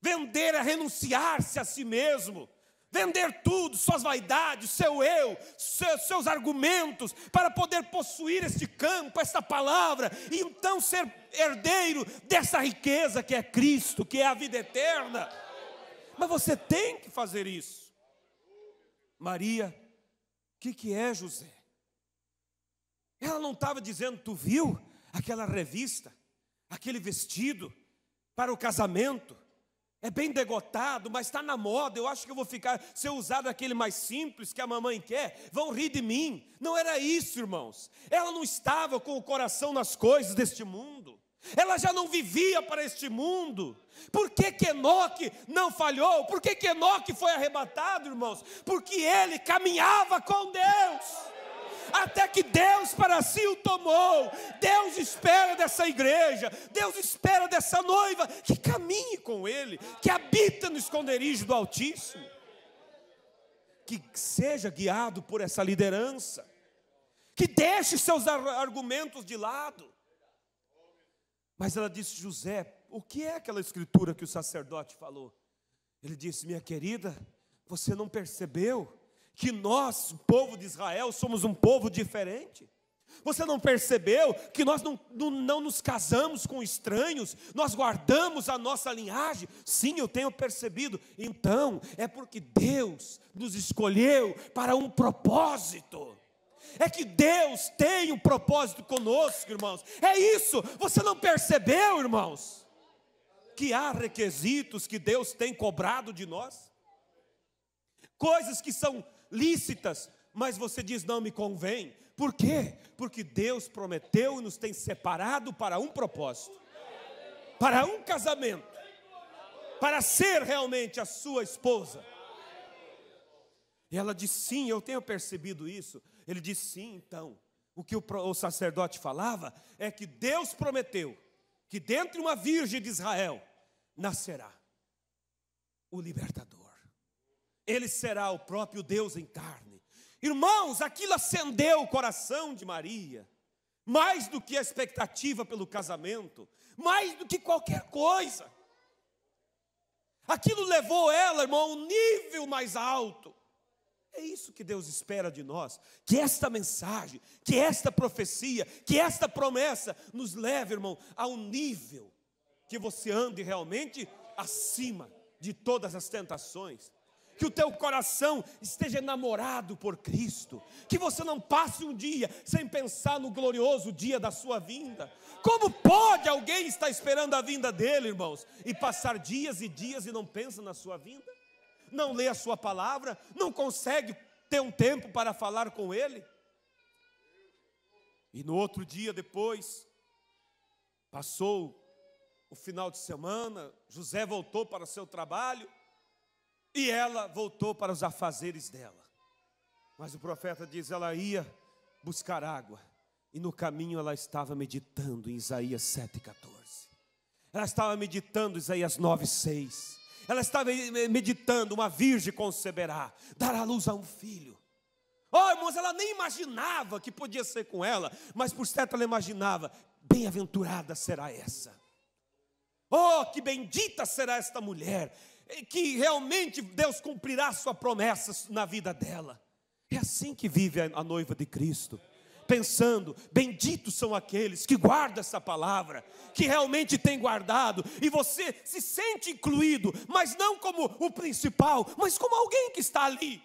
Vender é renunciar-se a si mesmo. Vender tudo, suas vaidades, seu eu, seus argumentos, para poder possuir este campo, esta palavra, e então ser herdeiro dessa riqueza que é Cristo, que é a vida eterna. Mas você tem que fazer isso. Maria, o que é José? Ela não estava dizendo, tu viu aquela revista, aquele vestido para o casamento? É bem degotado, mas está na moda, eu acho que eu vou ficar, se eu usar daquele mais simples que a mamãe quer, vão rir de mim. Não era isso, irmãos. Ela não estava com o coração nas coisas deste mundo. Ela já não vivia para este mundo. Por que Enoque não falhou? Por que Enoque foi arrebatado, irmãos? Porque ele caminhava com Deus. Até que Deus para si o tomou. Deus espera dessa igreja, Deus espera dessa noiva que caminhe com Ele, que habita no esconderijo do Altíssimo, que seja guiado por essa liderança, que deixe seus argumentos de lado. Mas ela disse: José, o que é aquela escritura que o sacerdote falou? Ele disse: minha querida, você não percebeu que nós, o povo de Israel, somos um povo diferente? Você não percebeu que nós não nos casamos com estranhos, nós guardamos a nossa linhagem? Sim, eu tenho percebido. Então, é porque Deus nos escolheu para um propósito. É que Deus tem um propósito conosco, irmãos. É isso, você não percebeu, irmãos, que há requisitos que Deus tem cobrado de nós? Coisas que são lícitas, mas você diz: não me convém. Por quê? Porque Deus prometeu e nos tem separado para um propósito, para um casamento, para ser realmente a sua esposa. E ela disse: sim, eu tenho percebido isso. Ele disse: sim, então, o que o sacerdote falava é que Deus prometeu que dentre uma virgem de Israel nascerá o libertador. Ele será o próprio Deus em carne. Irmãos, aquilo acendeu o coração de Maria, mais do que a expectativa pelo casamento, mais do que qualquer coisa. Aquilo levou ela, irmão, a um nível mais alto. É isso que Deus espera de nós, que esta mensagem, que esta profecia, que esta promessa nos leve, irmão, a um nível que você ande realmente acima de todas as tentações. Que o teu coração esteja enamorado por Cristo, que você não passe um dia sem pensar no glorioso dia da sua vinda. Como pode alguém estar esperando a vinda dele, irmãos, e passar dias e dias e não pensa na sua vinda? Não lê a sua palavra, não consegue ter um tempo para falar com ele? E no outro dia depois, passou o final de semana, José voltou para o seu trabalho, e ela voltou para os afazeres dela. Mas o profeta diz: ela ia buscar água, e no caminho ela estava meditando em Isaías 7,14. Ela estava meditando em Isaías 9,6. Ela estava meditando: uma virgem conceberá, dará luz a um filho. Oh, irmãos, ela nem imaginava que podia ser com ela, mas por certo ela imaginava: bem-aventurada será essa. Oh, que bendita será esta mulher, que realmente Deus cumprirá a sua promessa na vida dela. É assim que vive a noiva de Cristo, pensando: benditos são aqueles que guardam essa palavra, que realmente tem guardado. E você se sente incluído, mas não como o principal, mas como alguém que está ali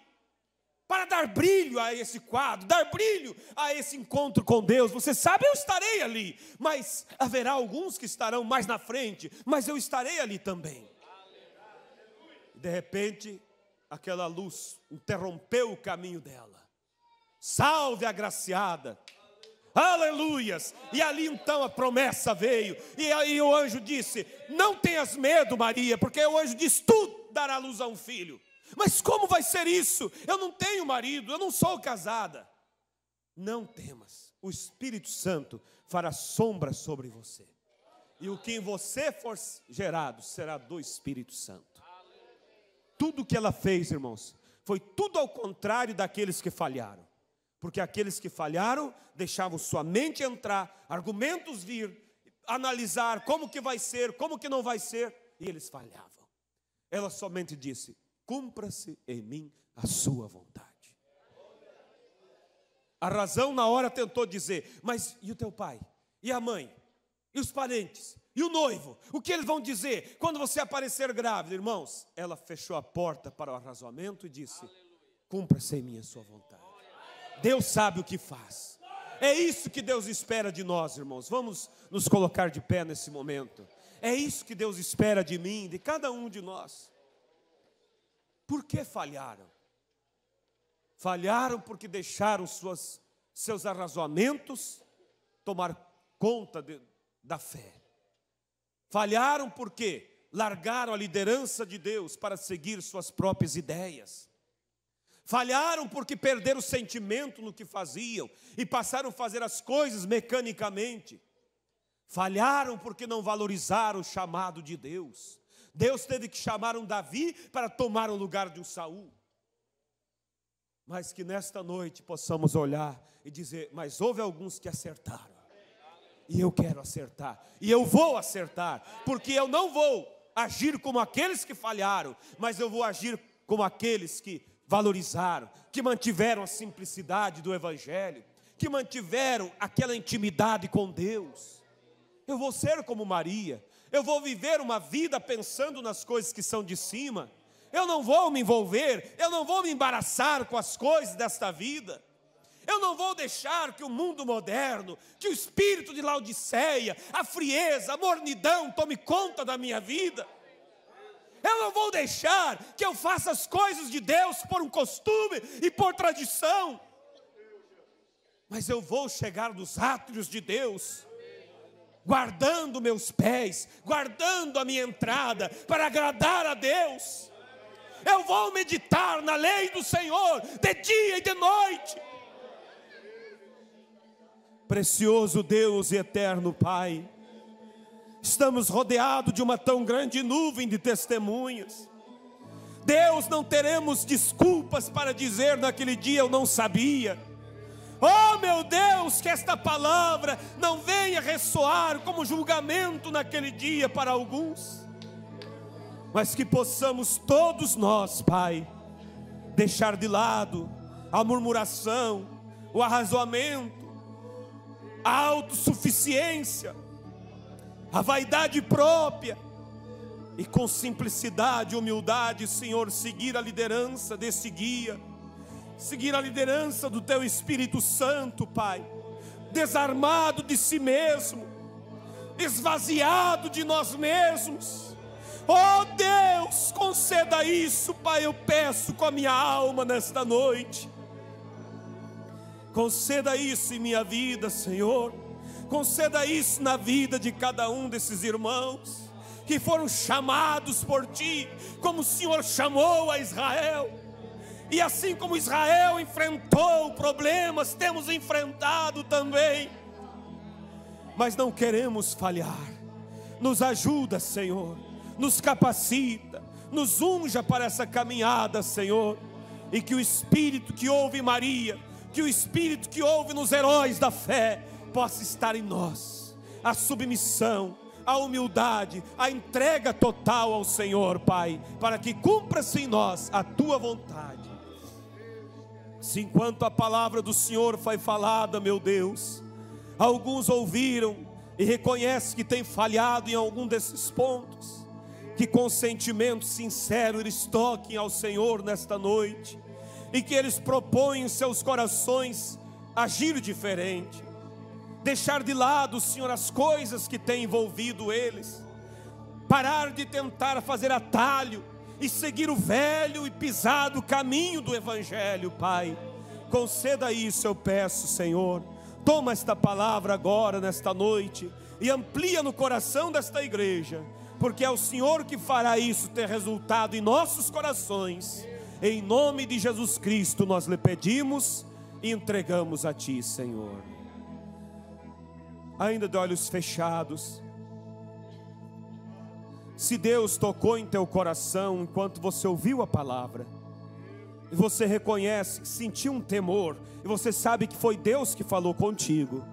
para dar brilho a esse quadro, dar brilho a esse encontro com Deus. Você sabe, eu estarei ali, mas haverá alguns que estarão mais na frente, mas eu estarei ali também. De repente, aquela luz interrompeu o caminho dela. Salve a agraciada, aleluias. E ali então a promessa veio, e aí o anjo disse: não tenhas medo, Maria, porque o anjo disse: tu darás luz a um filho. Mas como vai ser isso? Eu não tenho marido, eu não sou casada. Não temas, o Espírito Santo fará sombra sobre você, e o que em você for gerado será do Espírito Santo. Tudo que ela fez, irmãos, foi tudo ao contrário daqueles que falharam. Porque aqueles que falharam deixavam sua mente entrar, argumentos vir, analisar como que vai ser, como que não vai ser, e eles falhavam. Ela somente disse: cumpra-se em mim a sua vontade. A razão na hora tentou dizer: mas e o teu pai? E a mãe? E os parentes? E o noivo? O que eles vão dizer quando você aparecer grávida? Irmãos, ela fechou a porta para o arrazoamento e disse: cumpra-se em mim a sua vontade. Deus sabe o que faz. É isso que Deus espera de nós, irmãos. Vamos nos colocar de pé nesse momento. É isso que Deus espera de mim, de cada um de nós. Por que falharam? Falharam porque deixaram seus arrazoamentos tomar conta da fé. Falharam porque largaram a liderança de Deus para seguir suas próprias ideias. Falharam porque perderam o sentimento no que faziam e passaram a fazer as coisas mecanicamente. Falharam porque não valorizaram o chamado de Deus. Deus teve que chamar um Davi para tomar o lugar de um Saul. Mas que nesta noite possamos olhar e dizer: mas houve alguns que acertaram. E eu quero acertar. E eu vou acertar. Porque eu não vou agir como aqueles que falharam, mas eu vou agir como aqueles que valorizaram, que mantiveram a simplicidade do Evangelho, que mantiveram aquela intimidade com Deus. Eu vou ser como Maria. Eu vou viver uma vida pensando nas coisas que são de cima. Eu não vou me envolver, eu não vou me embaraçar com as coisas desta vida. Eu não vou deixar que o mundo moderno, que o espírito de Laodiceia, a frieza, a mornidão tome conta da minha vida. Eu não vou deixar que eu faça as coisas de Deus por um costume e por tradição. Mas eu vou chegar nos átrios de Deus, guardando meus pés, guardando a minha entrada, para agradar a Deus. Eu vou meditar na lei do Senhor, de dia e de noite. Precioso Deus e eterno Pai, estamos rodeados de uma tão grande nuvem de testemunhas. Deus, não teremos desculpas para dizer naquele dia: eu não sabia. Oh meu Deus, que esta palavra não venha ressoar como julgamento naquele dia para alguns, mas que possamos todos nós, Pai, deixar de lado a murmuração, o arrazoamento, a autossuficiência, a vaidade própria, e com simplicidade e humildade, Senhor, seguir a liderança desse guia, seguir a liderança do Teu Espírito Santo, Pai, desarmado de si mesmo, esvaziado de nós mesmos. Oh Deus, conceda isso, Pai, eu peço com a minha alma nesta noite. Conceda isso em minha vida, Senhor. Conceda isso na vida de cada um desses irmãos que foram chamados por Ti, como o Senhor chamou a Israel. E assim como Israel enfrentou problemas, temos enfrentado também. Mas não queremos falhar. Nos ajuda, Senhor. Nos capacita. Nos unja para essa caminhada, Senhor. E que o Espírito que houve em Maria, que o Espírito que houve nos heróis da fé, possa estar em nós. A submissão, a humildade, a entrega total ao Senhor, Pai, para que cumpra-se em nós a Tua vontade. Se enquanto a palavra do Senhor foi falada, meu Deus, alguns ouviram e reconhecem que tem falhado em algum desses pontos, que com sentimento sincero eles toquem ao Senhor nesta noite, e que eles propõem em seus corações agir diferente, deixar de lado, Senhor, as coisas que têm envolvido eles, parar de tentar fazer atalho e seguir o velho e pisado caminho do Evangelho, Pai. Conceda isso, eu peço, Senhor. Toma esta palavra agora, nesta noite, e amplia no coração desta igreja, porque é o Senhor que fará isso ter resultado em nossos corações. Em nome de Jesus Cristo nós lhe pedimos e entregamos a Ti, Senhor. Ainda de olhos fechados, se Deus tocou em teu coração enquanto você ouviu a palavra, e você reconhece que sentiu um temor, e você sabe que foi Deus que falou contigo,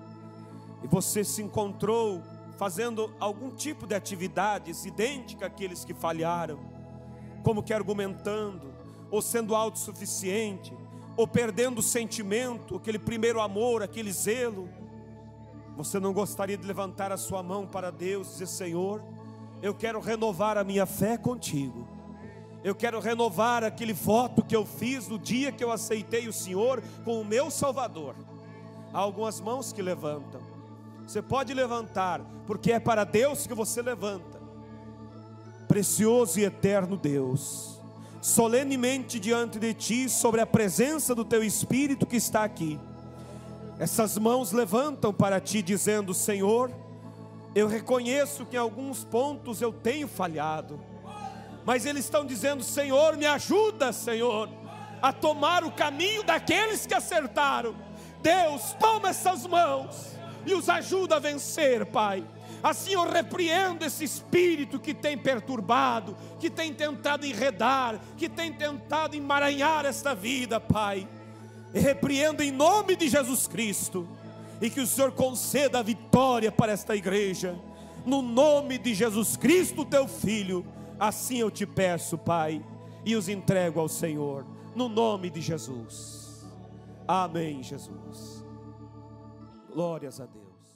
e você se encontrou fazendo algum tipo de atividades idêntica àqueles que falharam, como que argumentando, ou sendo autossuficiente, ou perdendo o sentimento, aquele primeiro amor, aquele zelo, você não gostaria de levantar a sua mão para Deus e dizer: Senhor, eu quero renovar a minha fé contigo, eu quero renovar aquele voto que eu fiz no dia que eu aceitei o Senhor como o meu Salvador. Há algumas mãos que levantam, você pode levantar, porque é para Deus que você levanta. Precioso e eterno Deus, solenemente diante de Ti, sobre a presença do Teu Espírito que está aqui, essas mãos levantam para Ti dizendo: Senhor, eu reconheço que em alguns pontos eu tenho falhado, mas eles estão dizendo: Senhor, me ajuda, Senhor, a tomar o caminho daqueles que acertaram. Deus, toma essas mãos e os ajuda a vencer, Pai. Assim eu repreendo esse espírito que tem perturbado, que tem tentado enredar, que tem tentado emaranhar esta vida, Pai. E repreendo em nome de Jesus Cristo, e que o Senhor conceda a vitória para esta igreja, no nome de Jesus Cristo, teu Filho. Assim eu te peço, Pai, e os entrego ao Senhor, no nome de Jesus. Amém, Jesus. Glórias a Deus.